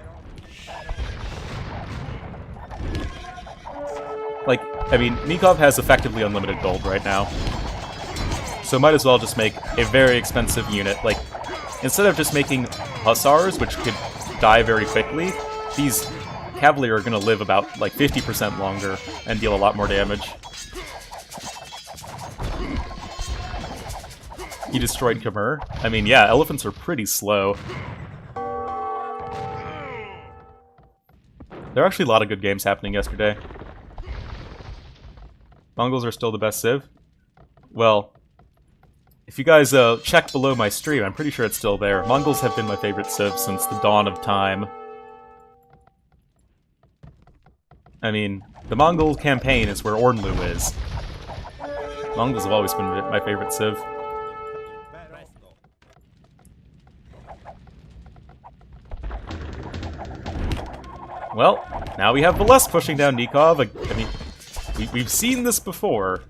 Like, I mean, Nicov has effectively unlimited gold right now. So might as well just make a very expensive unit. Like, instead of just making Hussars, which could die very quickly, these Cavalry are going to live about, like, 50% longer and deal a lot more damage. He destroyed Khmer. I mean, yeah, elephants are pretty slow. There are actually a lot of good games happening yesterday. Mongols are still the best civ? Well, if you guys check below my stream, I'm pretty sure it's still there. Mongols have been my favorite civ since the dawn of time. I mean, the Mongol campaign is where Ornlu is. Mongols have always been my favorite civ. Well, now we have Villese pushing down Nicov. I mean, we've seen this before.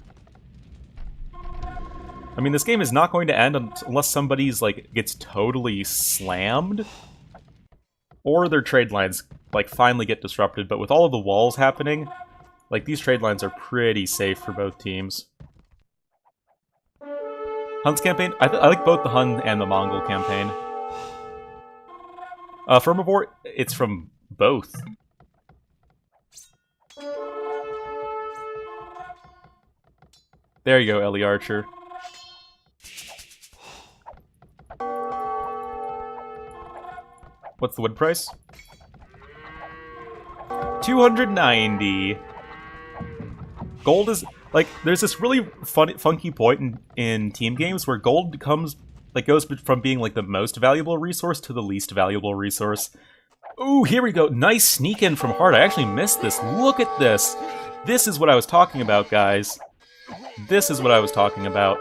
I mean, this game is not going to end unless somebody's, like, gets totally slammed. Or their trade lines, like, finally get disrupted. But with all of the walls happening, like, these trade lines are pretty safe for both teams. Huns campaign? I like both the Hun and the Mongol campaign. Firmivore, it's from both. There you go, Ellie Archer. What's the wood price? 290. Gold is, like, there's this really funky point in team games where gold becomes, like, goes from being, like, the most valuable resource to the least valuable resource. Ooh, here we go. Nice sneak in from Hearttt. I actually missed this. Look at this. This is what I was talking about, guys. This is what I was talking about.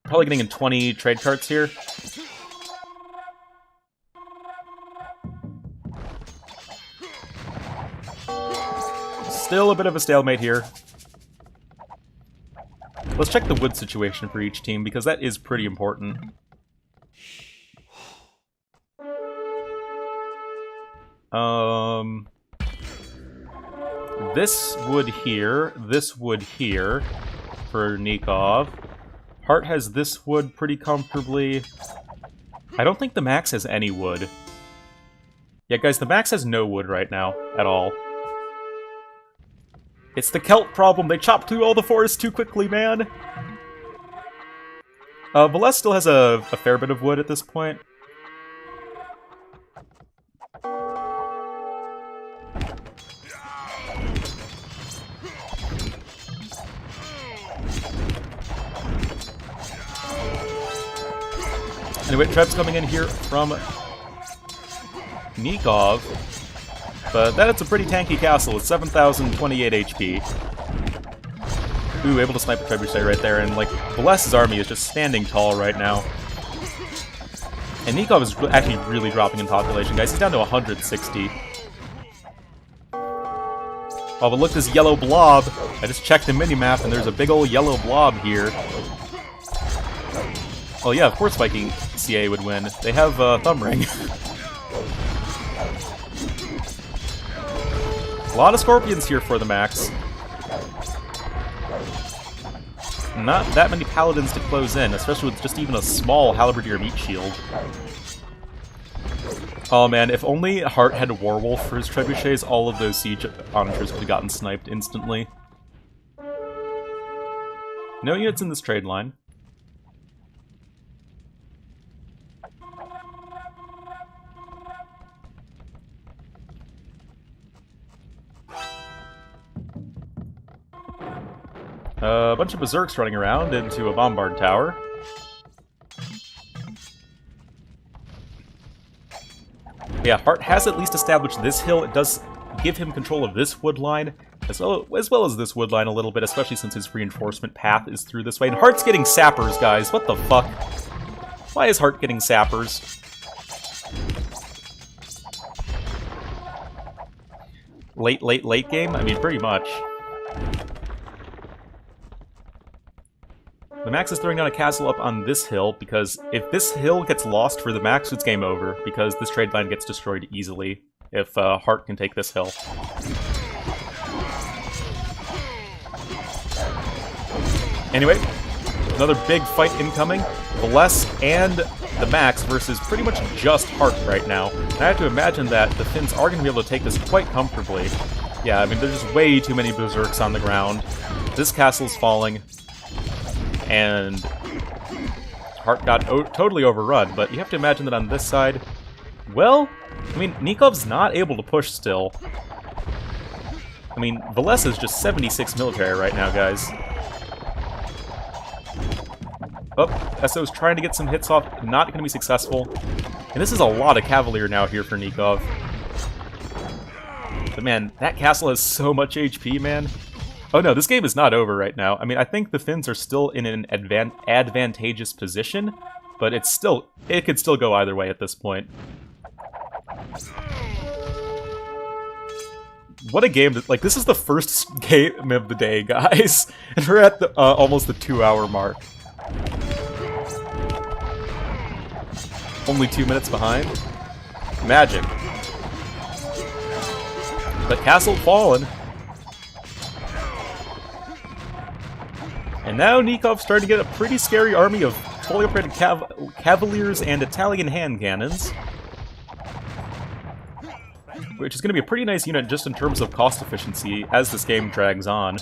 Probably getting in 20 trade carts here. Still a bit of a stalemate here. Let's check the wood situation for each team, because that is pretty important. This wood here for Nicov. Hearttt has this wood pretty comfortably. I don't think TheMax has any wood. Yeah, guys, TheMax has no wood right now, at all. It's the Celt problem, they chopped through all the forest too quickly, man! Villese still has a fair bit of wood at this point. Anyway, Treb's coming in here from Nicov, but that's a pretty tanky castle with 7,028 HP. Ooh, able to snipe a trebuchet right there, and, like, Villese's army is just standing tall right now. And Nicov is actually really dropping in population, guys. He's down to 160. Oh, but look, this yellow blob. I just checked the minimap, and there's a big old yellow blob here. Oh yeah, of course Viking CA would win. They have Thumb Ring. A lot of Scorpions here for the Max. Not that many Paladins to close in, especially with just even a small Halberdier meat shield. Oh man, if only Hearttt had a Werewolf for his trebuchets, all of those siege onagers would have gotten sniped instantly. No units in this trade line. A bunch of Berserks running around into a Bombard Tower. Yeah, Hearttt has at least established this hill. It does give him control of this wood line, as well as this wood line a little bit, especially since his reinforcement path is through this way. And Heartt's getting sappers, guys. What the fuck? Why is Hearttt getting sappers? Late game? I mean, pretty much. The Max is throwing down a castle up on this hill, because if this hill gets lost for the Max, it's game over, because this trade line gets destroyed easily if Hearttt can take this hill. Anyway, another big fight incoming. Villese and the Max versus pretty much just Hearttt right now. And I have to imagine that the Finns are going to be able to take this quite comfortably. Yeah, I mean, there's just way too many Berserks on the ground. This castle's falling. And Hearttt got totally overrun, but you have to imagine that on this side, well, I mean, Nicov's not able to push still. I mean, Villese is just 76 military right now, guys. Oh, SO's trying to get some hits off, not going to be successful. And this is a lot of Cavalier now here for Nicov. But man, that castle has so much HP, man. Oh no, this game is not over right now. I mean, I think the Finns are still in an advantageous position, but it could still go either way at this point. What a game! Like, this is the first game of the day, guys, and we're at the, almost the 2-hour mark. Only 2 minutes behind. Magic. But castle fallen. And now Nikov's starting to get a pretty scary army of fully upgraded Cavaliers and Italian hand cannons. Which is going to be a pretty nice unit just in terms of cost efficiency as this game drags on.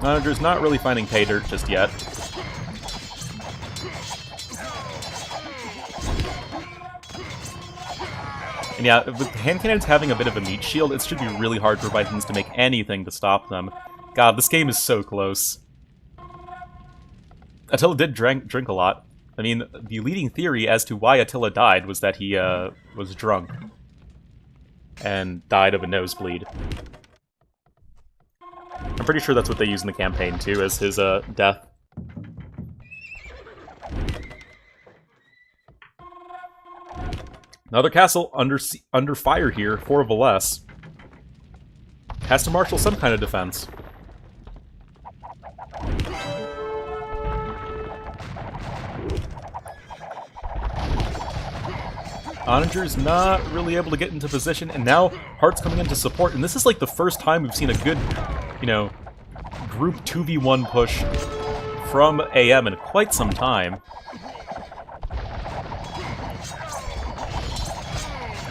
Manager's not really finding pay dirt just yet. And yeah, with hand cannons having a bit of a meat shield, it should be really hard for Vikings to make anything to stop them. God, this game is so close. Attila did drink a lot. I mean, the leading theory as to why Attila died was that he was drunk. And died of a nosebleed. I'm pretty sure that's what they use in the campaign, too, as his death. Another castle under fire here for Villese. Has to marshal some kind of defense. Onager's not really able to get into position, and now Heartt's coming in to support, and this is like the first time we've seen a good, you know, group 2v1 push from AM in quite some time.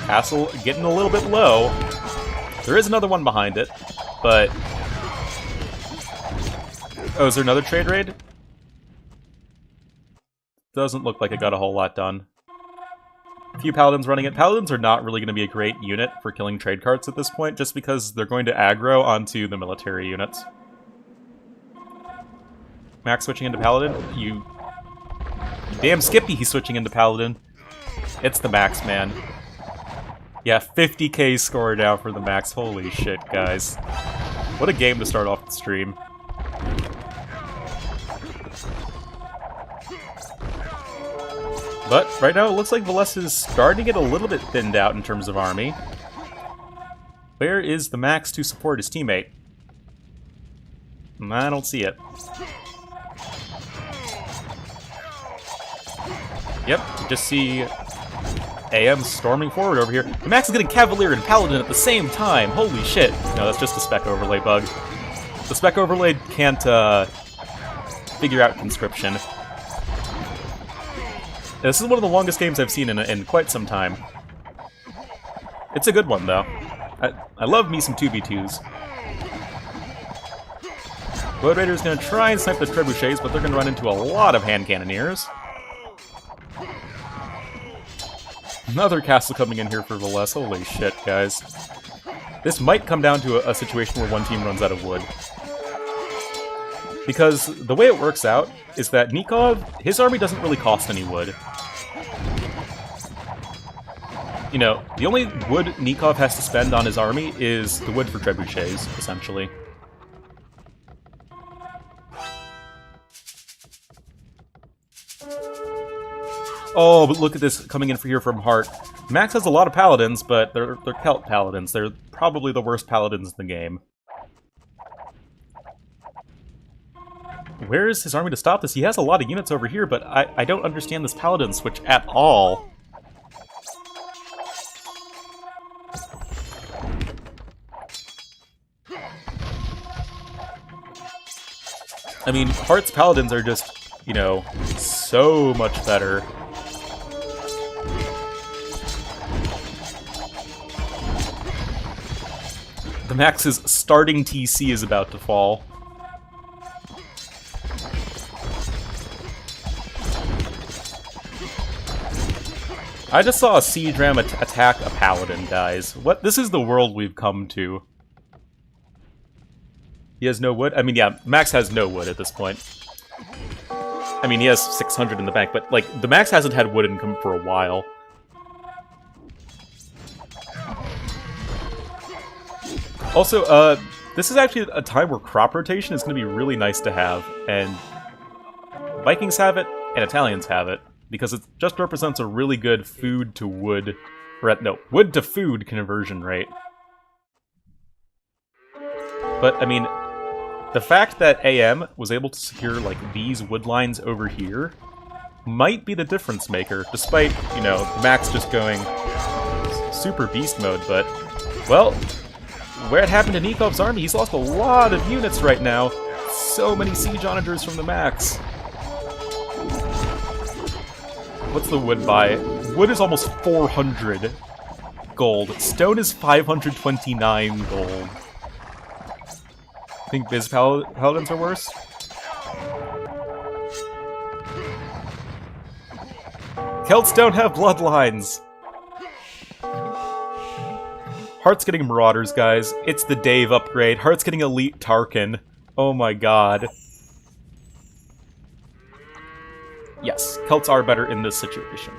Castle getting a little bit low. There is another one behind it, but... Oh, is there another trade raid? Doesn't look like it got a whole lot done. A few Paladins running it. Paladins are not really going to be a great unit for killing trade carts at this point, just because they're going to aggro onto the military units. Max switching into Paladin. You damn Skippy, he's switching into Paladin. It's the Max, man. Yeah, 50k score now for the Max. Holy shit, guys. What a game to start off the stream. But right now it looks like Villese is starting to get a little bit thinned out in terms of army. Where is the Max to support his teammate? I don't see it. Yep, you just see AM storming forward over here. The Max is getting Cavalier and Paladin at the same time. Holy shit. No, that's just a spec overlay bug. The spec overlay can't figure out conscription. This is one of the longest games I've seen in quite some time. It's a good one, though. I love me some 2v2s. Blood Raider's gonna try and snipe the trebuchets, but they're gonna run into a lot of hand cannoneers. Another castle coming in here for Villese. Holy shit, guys. This might come down to a situation where one team runs out of wood. Because the way it works out is that Nicov, his army doesn't really cost any wood. You know, the only wood Nicov has to spend on his army is the wood for trebuchets, essentially. Oh, but look at this coming in for here from Hearttt. Max has a lot of paladins, but they're Celt paladins. They're probably the worst paladins in the game. Where is his army to stop this? He has a lot of units over here, but I don't understand this paladin switch at all. I mean, Heartt's paladins are just, you know, so much better. The Max's starting TC is about to fall. I just saw a siege ram attack a paladin, guys. What? This is the world we've come to. He has no wood? I mean, yeah, Max has no wood at this point. I mean, he has 600 in the bank, but, like, the Max hasn't had wood income for a while. Also, this is actually a time where crop rotation is going to be really nice to have, and Vikings have it, and Italians have it, because it just represents a really good food to wood, or no, wood to food conversion rate. But, I mean, the fact that AM was able to secure, like, these wood lines over here might be the difference maker, despite, you know, Max just going super beast mode, but, well, where it happened to Nikov's army, he's lost a lot of units right now. So many siege onagers from the Max. What's the wood buy? Wood is almost 400 gold. Stone is 529 gold. I think Biz Paladins are worse. Celts don't have bloodlines! Heartt's getting Marauders, guys. It's the Dave upgrade. Heartt's getting Elite Tarkin. Oh my god. Yes, Celts are better in this situation.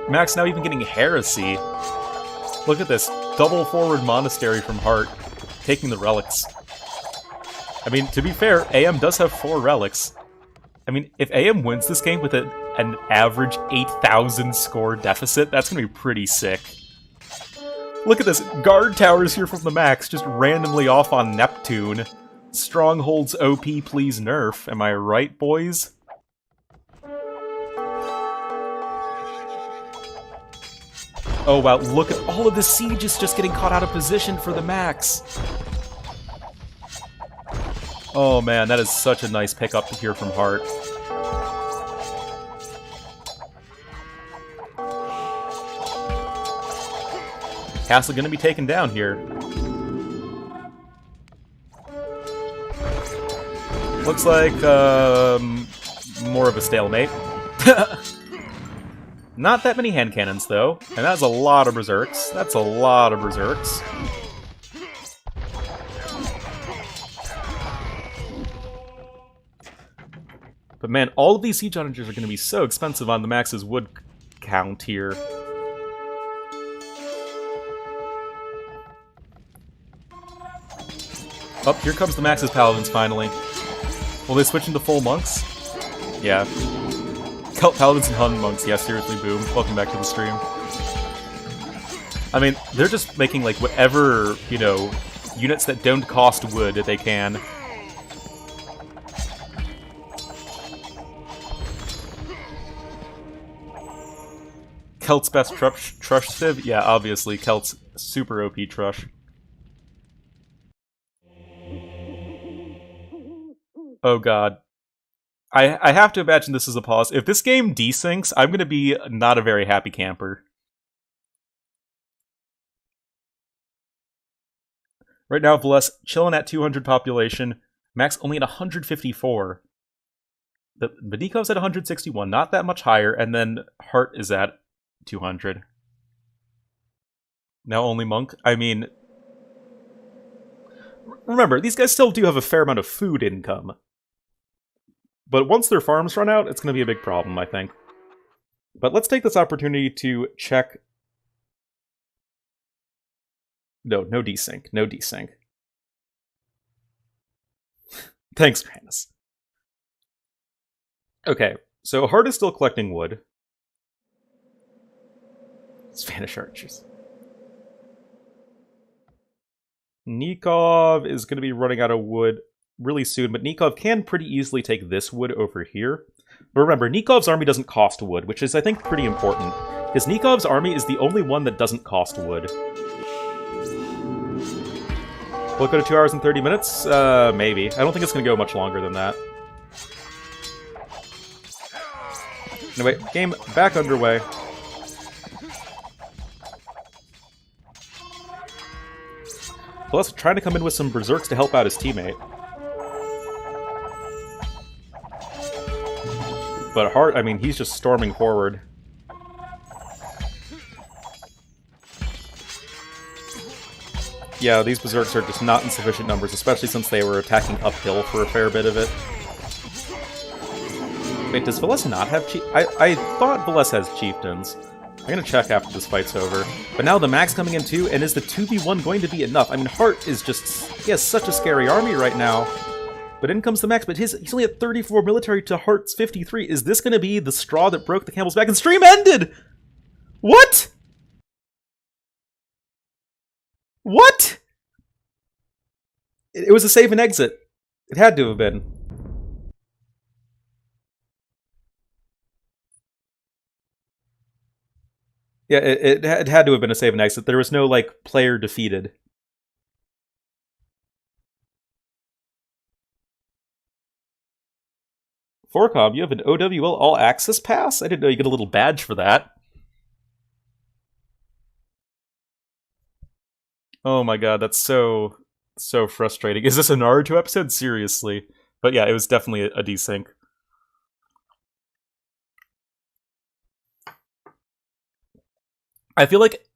Max now even getting Heresy. Look at this. Double forward monastery from Hearttt, taking the relics. I mean, to be fair, AM does have 4 relics. I mean, if AM wins this game with an average 8,000 score deficit, that's gonna be pretty sick. Look at this, guard towers here from the Max, just randomly off on Neptune. Strongholds OP, please nerf. Am I right, boys? Oh wow, look at all of the sieges just getting caught out of position for the Max. Oh man, that is such a nice pickup here from Hearttt. Castle gonna be taken down here. Looks like, more of a stalemate. Not that many hand cannons, though, and that's a lot of berserks. That's a lot of berserks. But man, all of these siege onagers are going to be so expensive on the Max's wood count here. Oh, here comes the Max's Paladins finally. Will they switch into full monks? Yeah. Celt Paladins and Hun monks, yeah, seriously, boom. Welcome back to the stream. I mean, they're just making, like, whatever, you know, units that don't cost wood they can. Celts best Trush Civ? Yeah, obviously, Celts super OP Trush. Oh god. I have to imagine this is a pause. If this game desyncs, I'm gonna be not a very happy camper. Right now, Villese chilling at 200 population, Max only at 154. The Nicov's at 161, not that much higher, and then Hearttt is at 200. Now only Monk. I mean, remember, these guys still do have a fair amount of food income. But once their farms run out, it's going to be a big problem, I think. But let's take this opportunity to check... No desync. No desync. Thanks, Grannis. Okay, so Hearttt is still collecting wood. Spanish archers. Nicov is going to be running out of wood really soon, but Nicov can pretty easily take this wood over here. But remember, Nikov's army doesn't cost wood, which is, I think, pretty important. Because Nikov's army is the only one that doesn't cost wood. Will it go to 2 hours and 30 minutes? Maybe. I don't think it's going to go much longer than that. Anyway, game back underway. Plus, trying to come in with some berserks to help out his teammate. But Hearttt, I mean, he's just storming forward. Yeah, these berserks are just not in sufficient numbers, especially since they were attacking uphill for a fair bit of it. Wait, does Villese not have I thought Villese has chieftains. I'm gonna check after this fight's over. But now TheMax coming in too, and is the 2v1 going to be enough? I mean, Hearttt is just... He has such a scary army right now. But in comes TheMax, but he's only at 34 military to Heartt's 53. Is this gonna be the straw that broke the camel's back? And stream ended! What?! What?! It was a save and exit. It had to have been. Yeah, it had to have been a save and exit. There was no, like, player defeated. Forcom, you have an OWL all-access pass? I didn't know you get a little badge for that. Oh my god, that's so frustrating. Is this a Naruto episode? Seriously. But yeah, it was definitely a desync. I feel like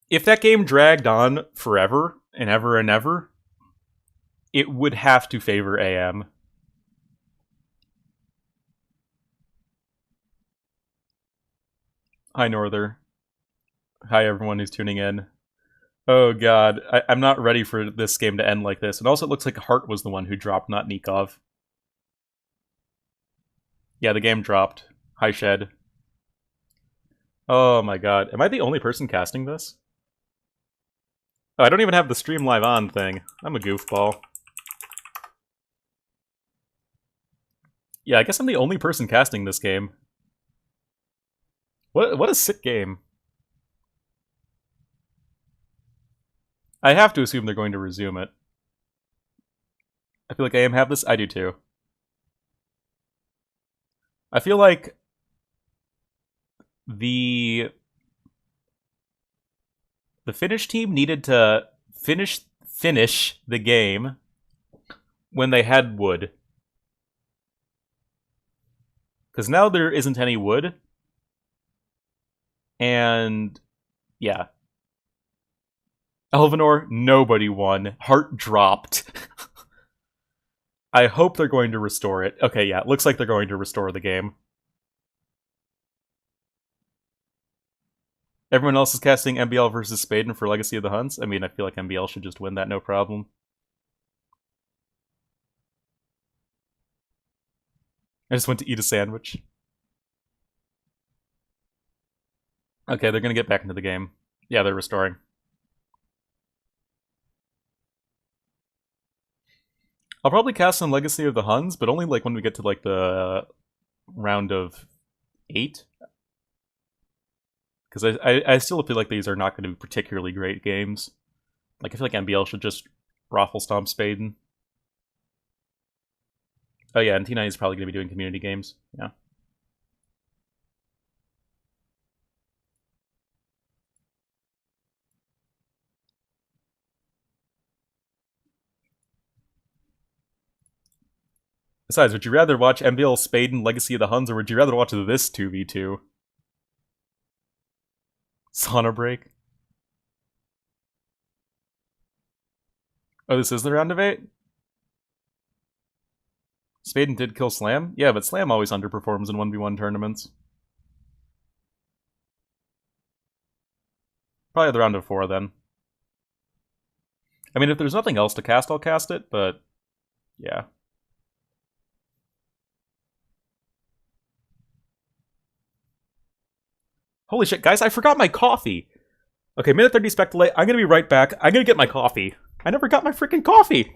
if that game dragged on forever and ever and ever, it would have to favor AM. Hi, Norther. Hi, everyone who's tuning in. Oh god, I'm not ready for this game to end like this. And also it looks like Hearttt was the one who dropped, not Nicov. Yeah, the game dropped. Hi, Shed. Oh my god. Am I the only person casting this? Oh, I don't even have the stream live on thing. I'm a goofball. Yeah, I guess I'm the only person casting this game. What a sick game. I have to assume they're going to resume it. I feel like AM have this. I do too. I feel like the Finnish team needed to finish the game when they had wood. Because now there isn't any wood. And yeah. Elvenor, nobody won. Hearttt dropped. I hope they're going to restore it. Okay, yeah, it looks like they're going to restore the game. Everyone else is casting MBL versus Spaden for Legacy of the Huns. I mean, I feel like MBL should just win that, no problem. I just went to eat a sandwich. Okay, they're gonna get back into the game. Yeah, they're restoring. I'll probably cast some Legacy of the Huns, but only like when we get to like the round of 8. because I still feel like these are not going to be particularly great games. Like, I feel like MBL should just raffle stomp Spaden. Oh yeah, and T9 is probably going to be doing community games. Yeah. Besides, would you rather watch MBL Spaden Legacy of the Huns, or would you rather watch this 2v2? Sauna break. Oh, this is the round of 8? Spaden did kill Slam? Yeah, but Slam always underperforms in 1v1 tournaments. Probably the round of 4, then. I mean, if there's nothing else to cast, I'll cast it, but... yeah. Holy shit, guys, I forgot my coffee! Okay, minute 30 spec delay, I'm gonna be right back. I'm gonna get my coffee. I never got my freaking coffee!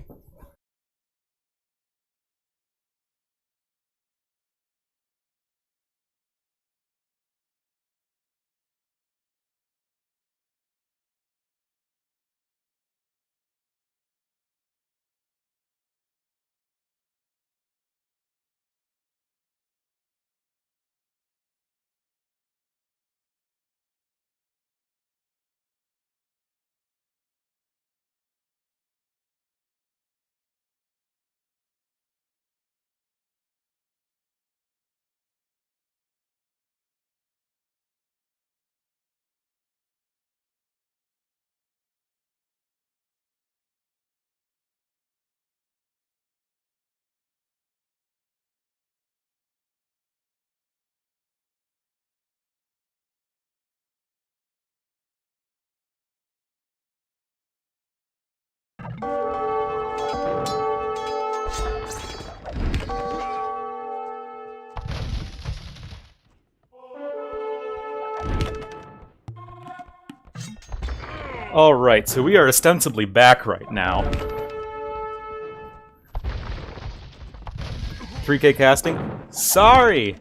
Alright, so we are ostensibly back right now. 3K casting? Sorry!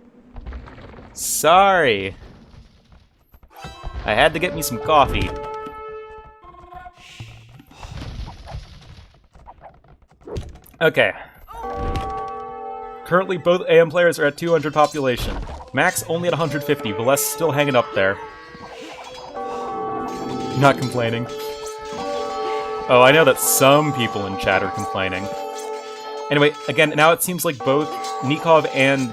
Sorry! I had to get me some coffee. Okay. Currently, both AM players are at 200 population. Max only at 150, Villese still hanging up there. Not complaining. Oh, I know that some people in chat are complaining. Anyway, again, now it seems like both Nicov and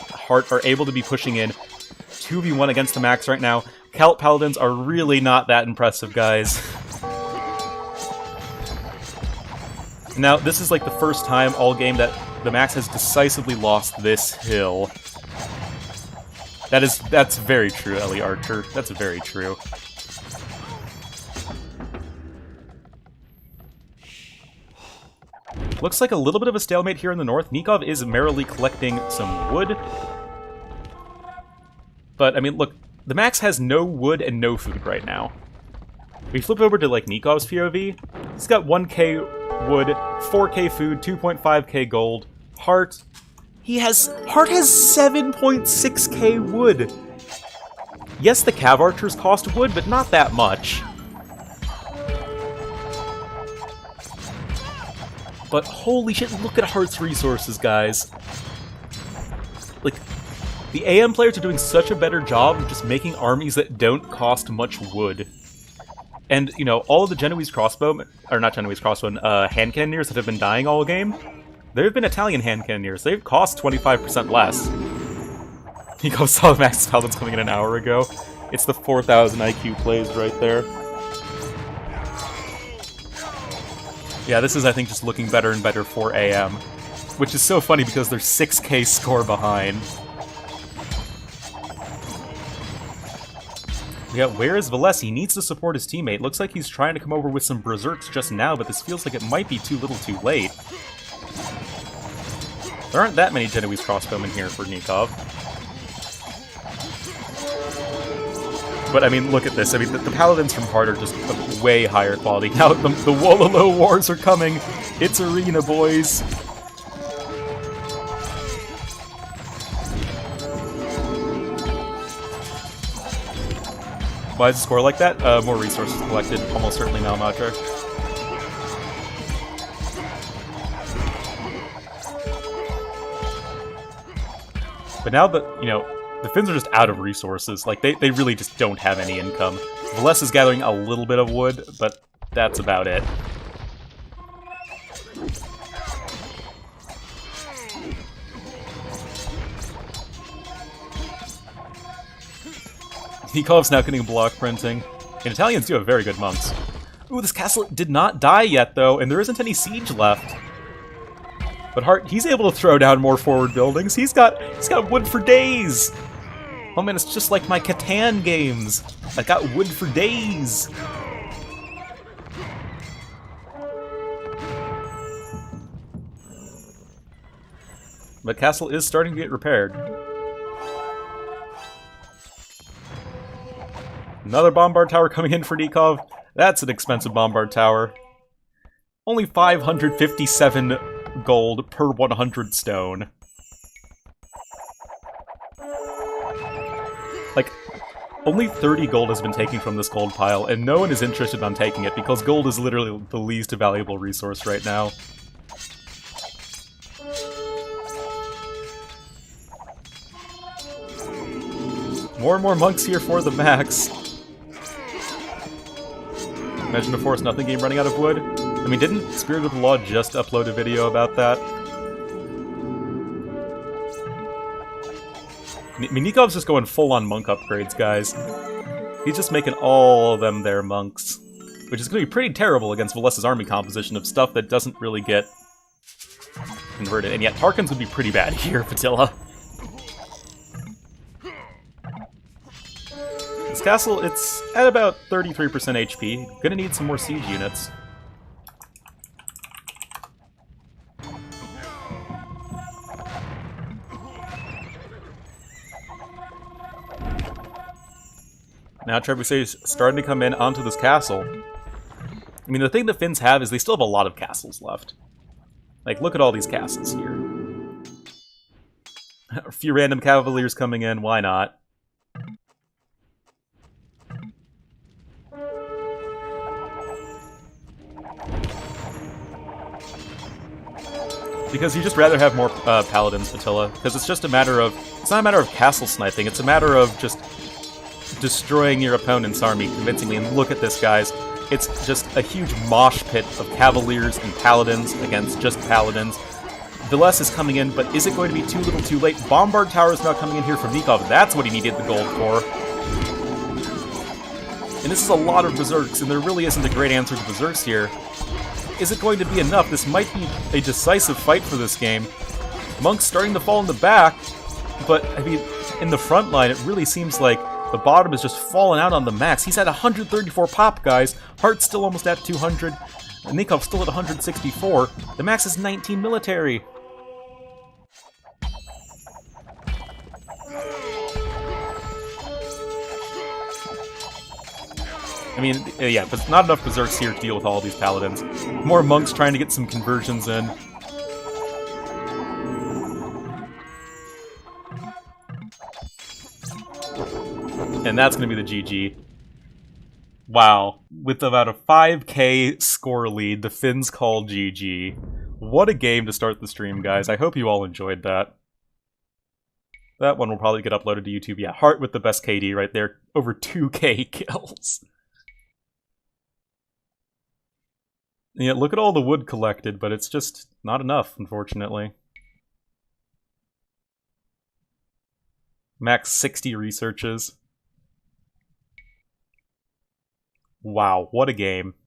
Hearttt are able to be pushing in 2v1 against TheMax right now. Celt Paladins are really not that impressive, guys. Now, this is like the first time all game that TheMax has decisively lost this hill. That's very true, Ellie Archer. That's very true. Looks like a little bit of a stalemate here in the north. Nicov is merrily collecting some wood. But, I mean, look, TheMax has no wood and no food right now. We flip over to, like, Nikov's POV. He's got 1k wood, 4k food, 2.5k gold. Hearttt has 7.6k wood. Yes, the Cav Archers cost wood, but not that much. But holy shit, look at Heartt's resources, guys. Like, the AM players are doing such a better job of just making armies that don't cost much wood. And, you know, all of the Genoese crossbow, or not Genoese crossbow, hand cannoneers that have been dying all game, there have been Italian hand cannoneers. They've cost 25% less. Nicov saw the Max Paladins coming in an hour ago. It's the 4,000 IQ plays right there. Yeah, this is, I think, just looking better and better for AM. Which is so funny because they're 6k score behind. Yeah, where is Villese? He needs to support his teammate. Looks like he's trying to come over with some berserks just now, but this feels like it might be too little too late. There aren't that many Genoese crossbowmen here for Nicov. But, I mean, look at this. I mean, the Paladins from Hearttt are just of way higher quality. Now, the Wololo Wars are coming. It's Arena, boys. Why is the score like that? More resources collected, almost certainly now, Macho. But now that, you know, the Finns are just out of resources. Like, they really just don't have any income. Villese is gathering a little bit of wood, but that's about it. Nikov's now getting block printing. And Italians do have very good monks. Ooh, this castle did not die yet, though, and there isn't any siege left. But Hearttt, he's able to throw down more forward buildings. He's got wood for days! Oh man, it's just like my Catan games. I got wood for days! But castle is starting to get repaired. Another bombard tower coming in for Nicov. That's an expensive bombard tower. Only 557 gold per 100 stone. Like, only 30 gold has been taken from this gold pile, and no one is interested in taking it because gold is literally the least valuable resource right now. More and more monks here for the max. Imagine a Force Nothing game running out of wood. I mean, didn't Spirit of the Law just upload a video about that? I mean, Nikov's just going full-on monk upgrades, guys. He's just making all of them their monks. Which is going to be pretty terrible against Vilese's army composition of stuff that doesn't really get converted. And yet, Tarkhan's would be pretty bad here, Patilla. This castle, it's at about 33% HP. Gonna need some more siege units. Now Trebuchet's starting to come in onto this castle. I mean, the thing the Finns have is they still have a lot of castles left. Like, look at all these castles here. A few random cavaliers coming in, why not? Because you just rather have more paladins, Patilla. Because it's just a matter of... It's not a matter of castle sniping, it's a matter of just destroying your opponent's army convincingly. And look at this, guys. It's just a huge mosh pit of cavaliers and paladins against just paladins. Villese is coming in, but is it going to be too little too late? Bombard Tower is now coming in here from Nicov. That's what he needed the gold for. And this is a lot of berserks, and there really isn't a great answer to berserks here. Is it going to be enough? This might be a decisive fight for this game. Monk's starting to fall in the back, but, I mean, in the front line, it really seems like the bottom is just falling out on the max. He's at 134 pop, guys. Heartt's still almost at 200. Nikov's still at 164. The max is 19 military. I mean, yeah, but not enough berserks here to deal with all these paladins. More monks trying to get some conversions in. And that's going to be the GG. Wow. With about a 5k score lead, the Finns call GG. What a game to start the stream, guys. I hope you all enjoyed that. That one will probably get uploaded to YouTube. Yeah, Hearttt with the best KD right there. Over 2k kills. Yeah, look at all the wood collected, but it's just not enough, unfortunately. Max 60 researches. Wow, what a game.